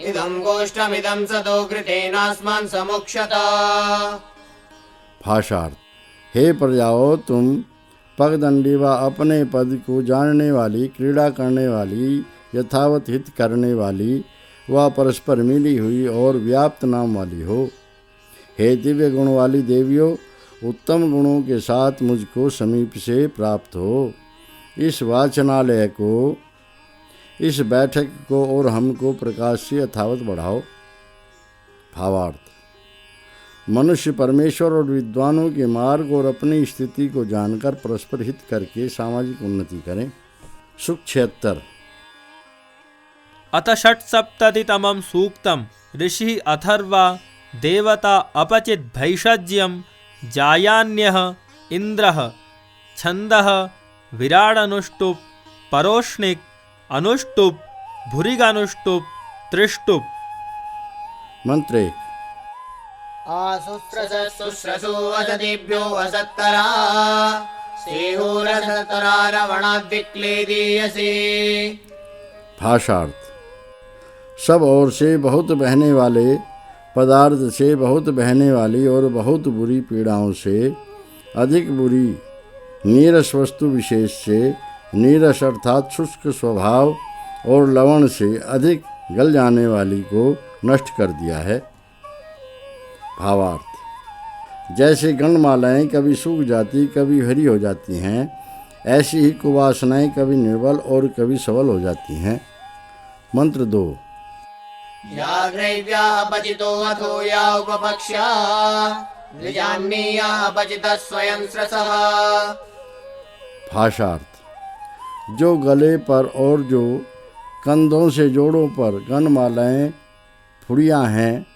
इदं गोष्ठमिदं सतो घृतेनास्मान् समुक्षता। भाषार्थ, हे प्रजाओ, तुम पगदंडी व अपने पद को जानने वाली, क्रीड़ा करने वाली, यथावत हित करने वाली व परस्पर मिली हुई और व्याप्त नाम वाली हो। हे दिव्य गुण वाली देवियों, उत्तम गुणों के साथ मुझको समीप से प्राप्त हो। इस वाचनालय को, इस बैठक को और हमको प्रकाश से यथावत बढ़ाओ। भावार्थ, मनुष्य परमेश्वर और विद्वानों के मार्ग और अपनी स्थिति को जानकर परस्पर हित करके सामाजिक उन्नति करें। सुख 76। अथ षट्सप्ततितमं सूक्तम् ऋषिः अथर्वा देवता अपचित् भैषज्यं जायान्यः इंद्रः छन्दः विराडनुष्टुप् परोष्णिक् अनुष्टुप् भुरिगनुष्टुप् त्रिष्टुप्। मंत्र 1। आशुस्रशुश्रशो वसतिभ्यो वसत्तरा स्नेहोरसतरा रवणाद्विक्लेदीयसे। भाषार्थ, सब ओर से बहुत बहने वाले पदार्थ से बहुत बहने वाली और बहुत बुरी पीड़ाओं से अधिक बुरी नीरस वस्तु विशेष से, नीरस अर्थात शुष्क स्वभाव और लवण से अधिक गल जाने वाली को नष्ट कर दिया है। भावार्थ, जैसे गणमालाएँ कभी सूख जाती कभी हरी हो जाती हैं, ऐसी ही कुवासनाएँ कभी निर्बल और कभी सबल हो जाती हैं। मंत्र 2। या ग्रैव्या अपचितो अथो या उपपक्ष्या द्विजान्नीया अपचितः स्वयं स्रसः। भाषार्थ, जो गले पर और जो कंधों से जोड़ों पर गणमालाएँ फुड़ियाँ हैं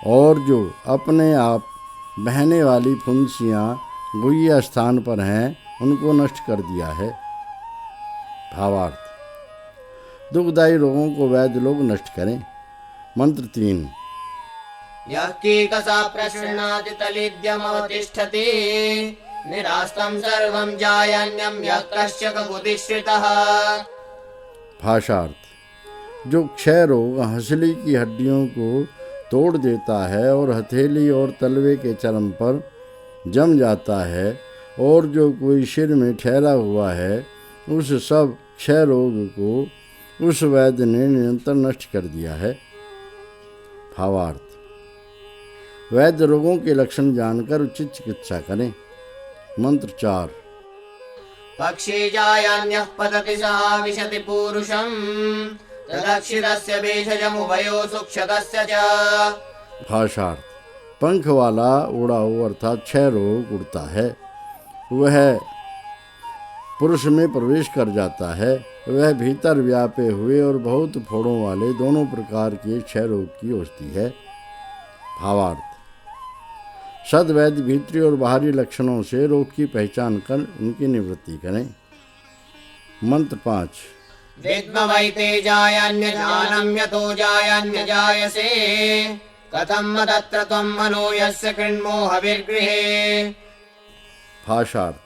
और जो अपने आप बहने वाली फुंसियाँ गुहिया स्थान पर हैं, उनको नष्ट कर दिया है। भावार्थ, दुखदायी रोगों को वैद्य लोग नष्ट करें। मंत्र 3। यः कीकसा प्रशृणाति तलिद्यमवतिष्ठति निरास्तं सर्वं जायान्यं यः कश्च ककुतिश्रितः। भाषार्थ, जो क्षय रोग हंसली की हड्डियों को तोड़ देता है और हथेली और तलवे के चरम पर जम जाता है, और जो कोई सिर में ठहरा हुआ है, उस सब क्षय रोग को उस वैद्य ने निरंतर नष्ट कर दिया है। भावार्थ: वैद्य रोगों के लक्षण जानकर उचित चिकित्सा करें। मंत्र 4। पक्षी जायान्यः पतति सः विशति पूरुषम् तदक्षितस्य भेषजमुभयो सुक्षतस्य च। भाषार्थ: पंख वाला उड़ाऊ अर्थात क्षय रोग उड़ता है, वह पुरुष में प्रवेश कर जाता है। वह भीतर व्यापे हुए और बहुत फोड़ों वाले दोनों प्रकार के क्षय रोग की औषधि है। भावार्थ: सद्वैद्य भीतरी और बाहरी लक्षणों से रोग की पहचान कर उनकी निवृत्ति करें। मंत्र 5। विद्मवैते जायान्य ज्ञानं यतो जायान्य जायसे कथं तत्र त्वं मनो यस्य कृण्मोहविर्गृहे। भाषार्थ: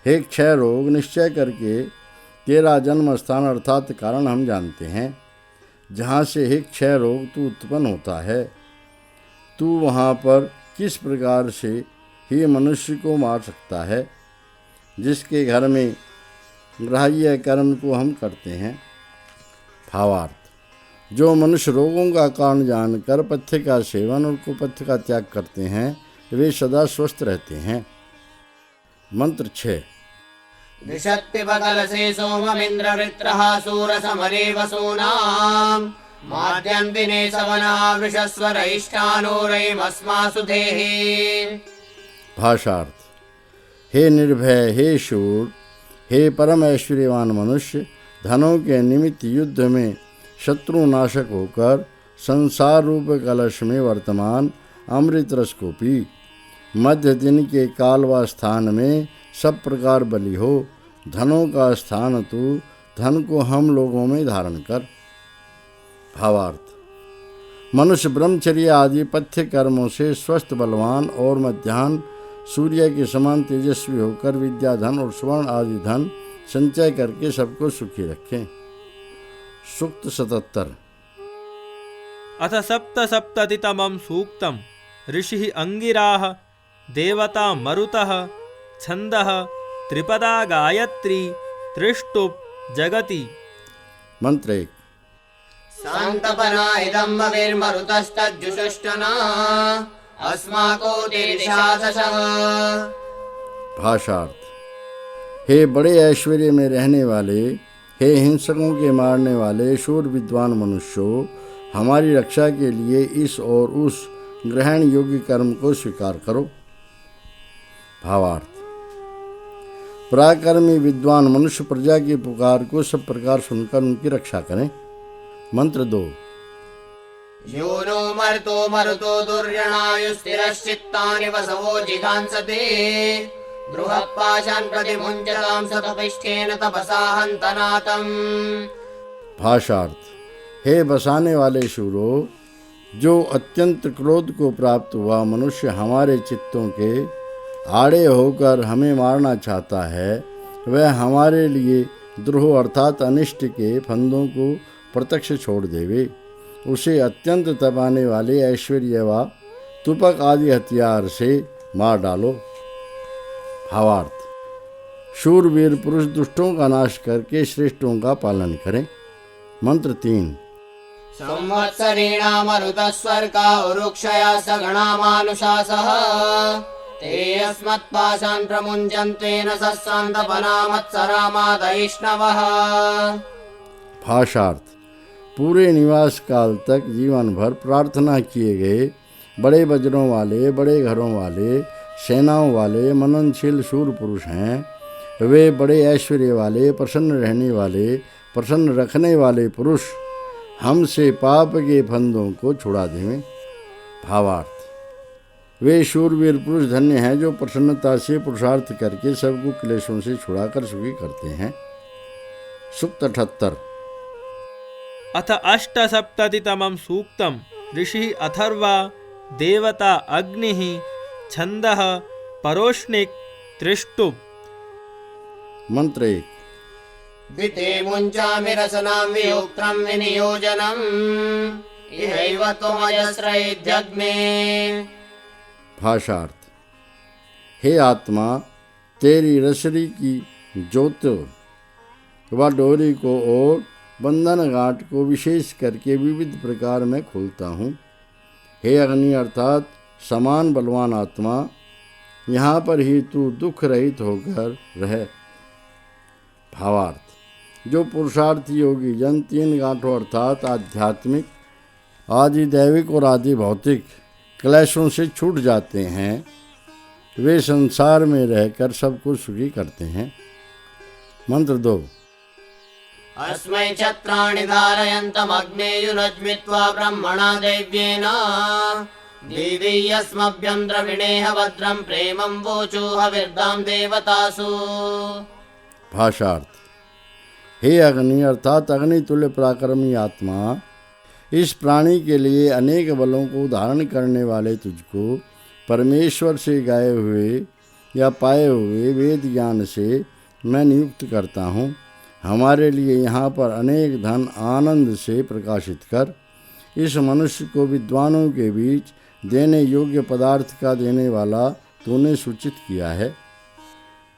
हे क्षय रोग, निश्चय करके तेरा जन्म स्थान अर्थात कारण हम जानते हैं। जहाँ से हे क्षय रोग तू उत्पन्न होता है, तू वहाँ पर किस प्रकार से ही मनुष्य को मार सकता है, जिसके घर में ग्राह्य कर्म को हम करते हैं। भावार्थ: जो मनुष्य रोगों का कारण जानकर पथ्य का सेवन और कुपथ्य का त्याग करते हैं, वे सदा स्वस्थ रहते हैं। मंत्र 6। निषत्पिबकलसे सोममिन्द्रवृत्रः सूरसमरे वसूनाम् माद्यन्तिने सवना वृषस्वरैष्ठानोरयमस्मासु देहि। भाषार्थ: हे निर्भय, हे शूर, हे परम ऐश्वर्यवान मनुष्य, धनों के निमित्त युद्ध में शत्रु नाशक होकर संसार रूप कलश में वर्तमान अमृत रस को पी। मध्य दिन के काल व स्थान में सब प्रकार बलि हो। धनों का स्थान तू, धन को हम लोगों में धारण कर। भावार्थ: मनुष्य ब्रह्मचर्य आदि पथ्य कर्मों से स्वस्थ, बलवान और मध्याह्न सूर्य के समान तेजस्वी होकर विद्या, धन और स्वर्ण आदि धन संचय करके सबको सुखी रखें। सूक्त 77। अथ सप्तसप्ततितमं सूक्तम्। ऋषिः अंगिराः, देवता मरुतः, छन्दः त्रिपदा गायत्री, त्रिष्टुप् जगति। मंत्र 1। सान्तपना इदं भवेर्मरुतस्तज्जुषुष्टना अस्माकोटिरिषादशः। भाषार्थ: हे बड़े ऐश्वर्य में रहने वाले, हे हिंसकों के मारने वाले शूर विद्वान मनुष्यों, हमारी रक्षा के लिए इस और उस ग्रहण योग्य कर्म को स्वीकार करो। भावार्थ: पराक्रमी विद्वान मनुष्य प्रजा की पुकार को सब प्रकार सुनकर उनकी रक्षा करें। मंत्र 2। यो नो मरुतो मरुतो दुर्यणायुस्थिरश्चित्तानि वसवो जिघांसते बृहत्पाशान् प्रतिमुञ्चतां सतपिष्ठेन तपसा हन्तनातम्। भाषार्थ: हे बसाने वाले शूरों, जो अत्यंत क्रोध को प्राप्त हुआ मनुष्य हमारे चित्तों के आड़े होकर हमें मारना चाहता है, वह हमारे लिए द्रोह अर्थात अनिष्ट के फंदों को प्रत्यक्ष छोड़ देवे। उसे अत्यंत तपाने वाले ऐश्वर्य व तुपक आदि हथियार से मार डालो। भावार्थ: शूरवीर पुरुष दुष्टों का नाश करके श्रेष्ठों का पालन करें। मंत्र 3। संवत्सरेणा मरुतस्वर्गा उरुक्षया सगणा मानुषासः ते अस्मत्पाशान् प्रमुञ्चन्तेन सस्सान्तपना मत्सरामादयिष्णवः। भाषार्थ: पूरे निवास काल तक जीवन भर प्रार्थना किए गए बड़े वज्रों वाले, बड़े घरों वाले, सेनाओं वाले मननशील शूर पुरुष हैं। वे बड़े ऐश्वर्य वाले, प्रसन्न रहने वाले, प्रसन्न रखने वाले पुरुष हमसे पाप के फंदों को छुड़ा देवें। भावार्थ: वे शूरवीर पुरुष धन्य हैं जो प्रसन्नता से पुरुषार्थ करके सबको क्लेशों से छुड़ाकर सुखी करते हैं। सूक्त 78। अथ अष्टसप्ततितमं सूक्तम्। ऋषिः अथर्वा, देवता अग्निः, छन्दः परोष्णिक्, त्रिष्टुप्। मंत्र 1। विते मुञ्चामि रसनां वियोक्त्रं विनियोजनम् इहैव त्वमजस्रैध्यग्ने। भाषार्थ। हे आत्मा, तेरी रसरी की ज्योत व डोरी को और बंधन गांठ को विशेष करके विविध प्रकार में खोलता हूँ। हे अग्नि अर्थात समान बलवान आत्मा, यहाँ पर ही तू दुख रहित होकर रह। भावार्थ। जो पुरुषार्थी योगी जन 3 गांठों अर्थात आध्यात्मिक, आदि दैविक और आदि भौतिक क्लेशों से छूट जाते हैं, वे संसार में रहकर सबको सुखी करते हैं। मंत्र 2। अस्मै छत्राणि धारयन्तमग्ने युनज्मित्वा ब्रह्मणा दैव्येन दीदीयस्मभ्यं द्रविणेह भद्रं प्रेमं वोचो हविर्दां देवतासु। भाषार्थ। हे अग्नि अर्थात अग्नि तुल्य पराक्रमी आत्मा, इस प्राणी के लिए अनेक बलों को धारण करने वाले तुझको परमेश्वर से गाए हुए या पाए हुए वेद ज्ञान से मैं नियुक्त करता हूँ। हमारे लिए यहाँ पर अनेक धन आनंद से प्रकाशित कर इस मनुष्य को विद्वानों के बीच देने योग्य पदार्थ का देने वाला तूने सूचित किया है।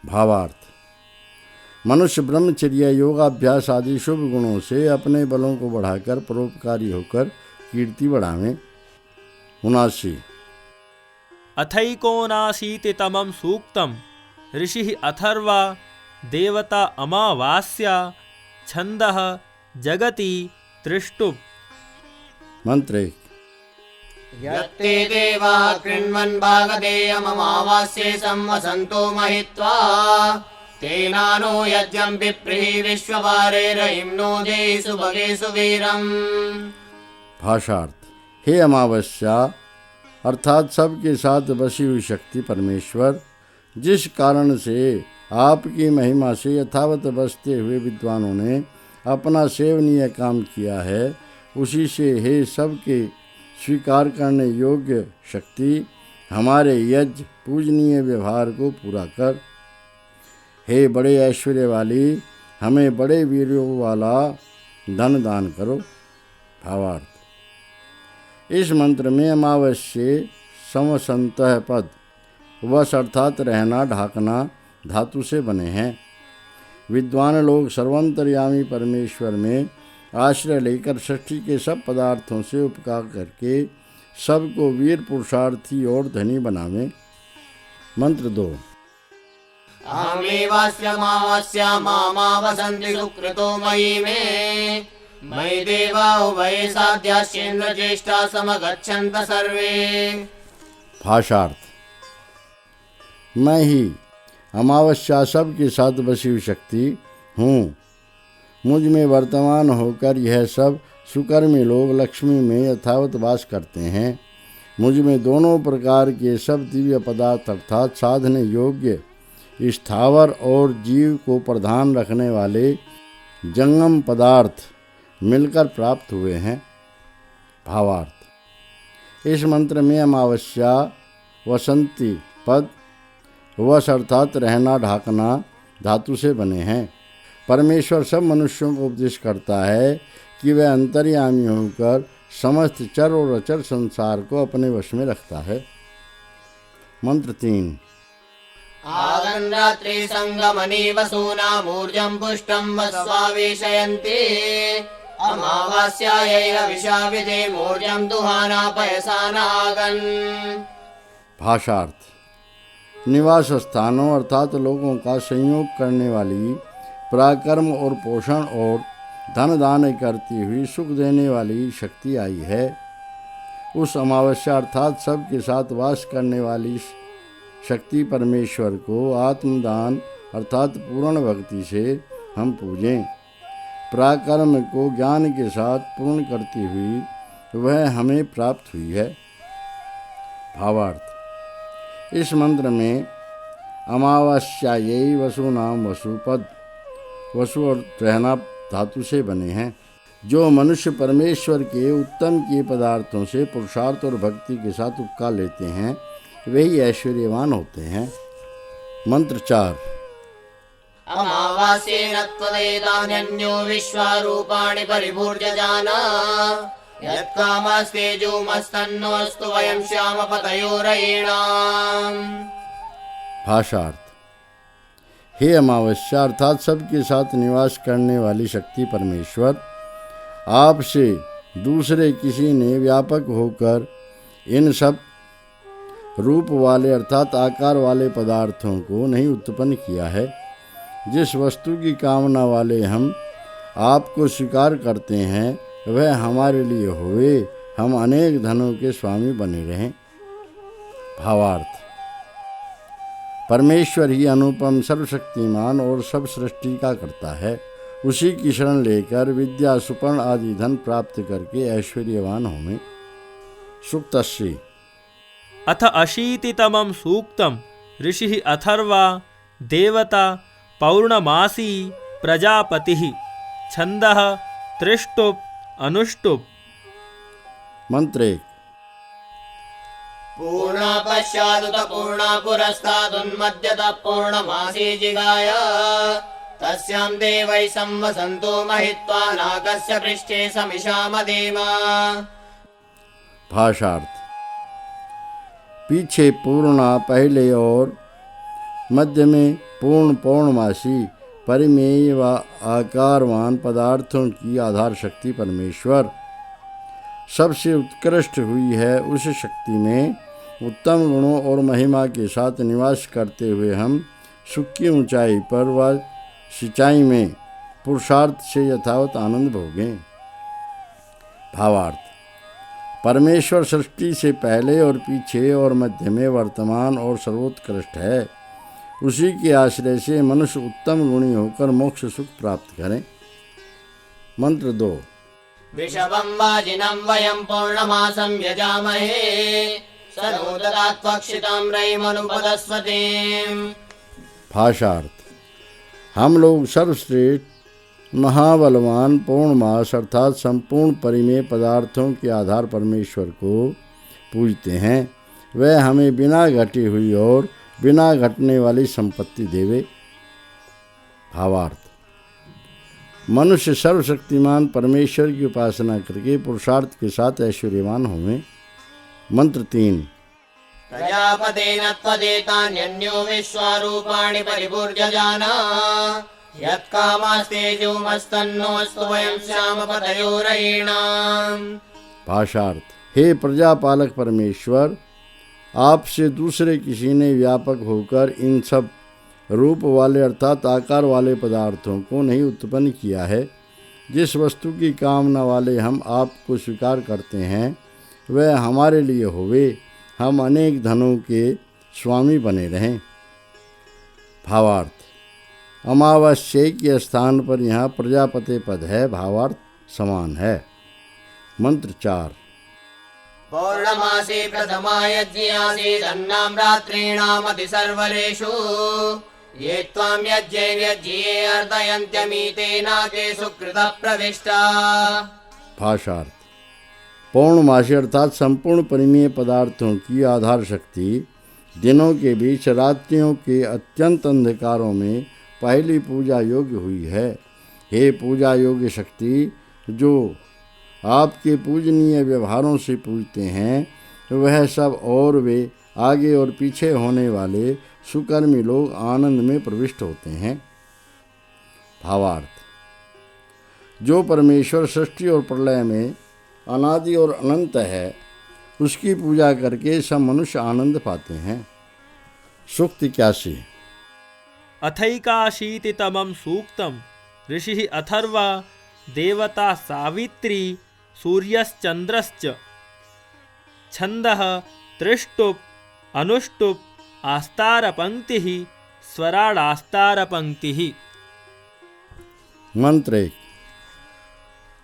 भावार्थ। मनुष्य ब्रह्मचर्य, योगाभ्यास आदि शुभ गुणों से अपने बलों को बढ़ाकर परोपकारी होकर कीर्ति बढ़ावें। 79। अथैकोनाशीतितमं सूक्तं ऋषिः अथर्वा देवता अमावास्या छन्दः जगति त्रिष्टुप्। मंत्र 1। यत्ते देवाः कृण्वन् भागधेयममावास्ये संवसन्तो महित्वा तेनानो यज्ञं विप्रीः विश्वभारे रयिम्नो देहि सुभगे सुवीरम्। भाषार्थ। हे अमावस्या अर्थात सबके साथ बसी हुई शक्ति परमेश्वर, जिस कारण से आपकी महिमा से यथावत बसते हुए विद्वानों ने अपना सेवनीय काम किया है, उसी से हे सबके स्वीकार करने योग्य शक्ति हमारे यज्ञ पूजनीय व्यवहार को पूरा कर। हे बड़े ऐश्वर्य वाली, हमें बड़े वीर्यों वाला धन दान करो। भावार्थ। इस मंत्र में अमावस्ये समसंतः पद वश अर्थात रहना ढाकना धातु से बने हैं। विद्वान लोग सर्वंतर्यामी परमेश्वर में आश्रय लेकर षष्ठी के सब पदार्थों से उपकार करके सबको वीर पुरुषार्थी और धनी बनावें। मंत्र 2। अहमेवास्यमावस्या मामावसन्ति सुकृतो मयि मे मयि देवा उभये साध्याश्चेन्द्र ज्येष्ठा समगच्छन्त सर्वे। भाषार्थ। मैं ही अमावस्या सब के साथ बसी हुई शक्ति हूँ। मुझ में वर्तमान होकर यह सब सुकर्मी लोग लक्ष्मी में यथावत वास करते हैं। मुझ में दोनों प्रकार के सब दिव्य पदार्थ अर्थात साधने योग्य स्थावर और जीव को प्रधान रखने वाले जंगम पदार्थ मिलकर प्राप्त हुए हैं। भावार्थ। इस मंत्र में अमावस्या वसंती पद वश अर्थात रहना ढाकना धातु से बने हैं। परमेश्वर सब मनुष्यों को उपदेश करता है कि वह अंतर्यामी होकर समस्त चर और अचर संसार को अपने वश में रखता है। मंत्र 3। आगन् रात्रि संगमनि वसूनामूर्जं पुष्टं वस्वावेशयन्ति अमावास्यायै विशाविदे मूर्जं दुहाना पयसाना आगन्। भाषार्थ। निवास स्थानों अर्थात लोगों का संयोग करने वाली पराक्रम और पोषण और धन दान करती हुई सुख देने वाली शक्ति आई है। उस अमावस्या अर्थात सबके साथ वास करने वाली शक्ति परमेश्वर को आत्मदान अर्थात पूर्ण भक्ति से हम पूजें। पराक्रम को ज्ञान के साथ पूर्ण करती हुई वह हमें प्राप्त हुई है। भावार्थ। इस मंत्र में अमावस्यायै वसूनाम वसुपद वसु और रहना धातु से बने हैं। जो मनुष्य परमेश्वर के उत्तम किए पदार्थों से पुरुषार्थ और भक्ति के साथ उपकार लेते हैं वही ऐश्वर्यवान होते हैं। मंत्र 4। अमावास्येन त्वदेतान्यन्यो विश्वारूपाणि परिभूर्यजान यत्कामस्तेजोमस्तन्नोऽस्तु वयं श्यामपतयोरयीणाम्। भाषार्थ। हे अमावस्या अर्थात सबके साथ निवास करने वाली शक्ति परमेश्वर, आपसे दूसरे किसी ने व्यापक होकर इन सब रूप वाले अर्थात आकार वाले पदार्थों को नहीं उत्पन्न किया है। जिस वस्तु की कामना वाले हम आपको स्वीकार करते हैं वह हमारे लिए होवे, हम अनेक धनों के स्वामी बने रहें। भावार्थ। परमेश्वर ही अनुपम सर्वशक्तिमान और सब सृष्टि का करता है। उसी की शरण लेकर विद्या सुपर्ण आदि धन प्राप्त करके ऐश्वर्यवान होवें। सूक्त 80। अथ 80तमं सूक्तम् ऋषिः अथर्वा देवता पौर्णमासी प्रजापतिः छन्दः त्रिष्टुप् अनुष्टुप्। मंत्र 1। पूर्णा पश्चादुत पूर्णा पुरस्तादुन्मध्यतः पूर्णमासी जिगाय तस्यां देवै संवसन्तो महित्वा नाकस्य पृष्ठे समिषामदेम। भाषार्थ। पीछे पूर्णा पहले और मध्य में पूर्ण पौर्णमासी परिमेय व आकारवान पदार्थों की आधार शक्ति परमेश्वर सबसे उत्कृष्ट हुई है। उस शक्ति में उत्तम गुणों और महिमा के साथ निवास करते हुए हम सुख की ऊंचाई पर व सिंचाई में पुरुषार्थ से यथावत आनंद भोगें। भावार्थ। परमेश्वर सृष्टि से पहले और पीछे और मध्य में वर्तमान और सर्वोत्कृष्ट है। उसी के आश्रय से मनुष्य उत्तम गुणी होकर मोक्ष सुख प्राप्त करें। मंत्र 2। विषवं वाजिनं वयं पौर्णमासं यजामहे स नो ददात्वक्षितां रयिमनुपदस्वतीम्। भाषार्थ। हम लोग सर्वश्रेष्ठ महाबलवान पूर्णमास अर्थात संपूर्ण परिमेय पदार्थों के आधार परमेश्वर को पूजते हैं। वह हमें बिना घटी हुई और बिना घटने वाली संपत्ति देवे। भावार्थ। मनुष्य सर्वशक्तिमान परमेश्वर की उपासना करके पुरुषार्थ के साथ ऐश्वर्यवान होवें। मंत्र 3। प्रजापतेन त्वदेतान्यन्यो विश्वारूपाणि परिभूर्यजान यत्कामस्तेजोमस्तन्नोऽस्तु वयं श्यामपतयोरयीणाम्। भाषार्थ। हे प्रजापालक परमेश्वर, आपसे दूसरे किसी ने व्यापक होकर इन सब रूप वाले अर्थात आकार वाले पदार्थों को नहीं उत्पन्न किया है। जिस वस्तु की कामना वाले हम आपको स्वीकार करते हैं वह हमारे लिए होवे, हम अनेक धनों के स्वामी बने रहें। भावार्थ। अमावस्या के स्थान पर यहाँ प्रजापति पद है। भावार्थ समान है। मंत्र 4। पौर्णमासे प्रथमा यज्ञासीदन्नां रात्रीणामति सर्वरेषु ये त्वां यज्ञे अर्दयन्त्यमीतेनाके सुकृतः प्रविष्टा। भाषार्थ। पौर्णमासी अर्थात संपूर्ण परिमेय पदार्थों की आधार शक्ति दिनों के बीच रात्रियों के अत्यंत अंधकारों में पहली पूजा योग्य हुई है। हे पूजा योग्य शक्ति, जो आपके पूजनीय व्यवहारों से पूजते हैं वह सब और वे आगे और पीछे होने वाले सुकर्मी लोग आनंद में प्रविष्ट होते हैं। भावार्थ। जो परमेश्वर सृष्टि और प्रलय में अनादि और अनंत है उसकी पूजा करके सब मनुष्य आनंद पाते हैं। सूक्त 81। अथैकाशीतितमं सूक्तम् ऋषिः अथर्वा देवता सावित्री सूर्यश्चन्द्रश्च छन्दः त्रिष्टुप् अनुष्टुप् आस्तारपङ्क्तिः स्वराडास्तारपङ्क्तिः। मंत्र 1।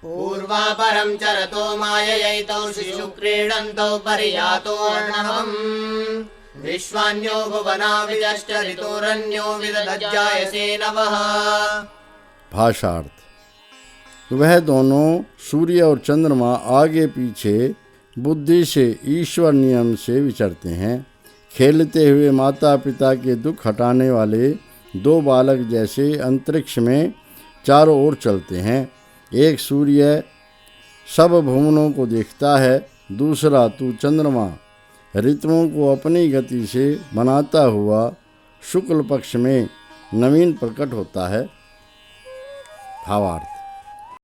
पूर्वापरं चरतो माययैतौ शिशु क्रीडन्तौ परियातो अर्णवम् विश्वान्यो भुवना विजश्च ऋतोरन्यो विदधज्जायसे नवः। भाषार्थ। वह दोनों सूर्य और चंद्रमा आगे पीछे बुद्धि से ईश्वर नियम से विचरते हैं। खेलते हुए माता पिता के दुख हटाने वाले दो बालक जैसे अंतरिक्ष में चारों ओर चलते हैं। एक सूर्य सब भुवनों को देखता है, दूसरा तू चंद्रमा ऋतुओं को अपनी गति से बनाता हुआ शुक्ल पक्ष में नवीन प्रकट होता है। भावार्थ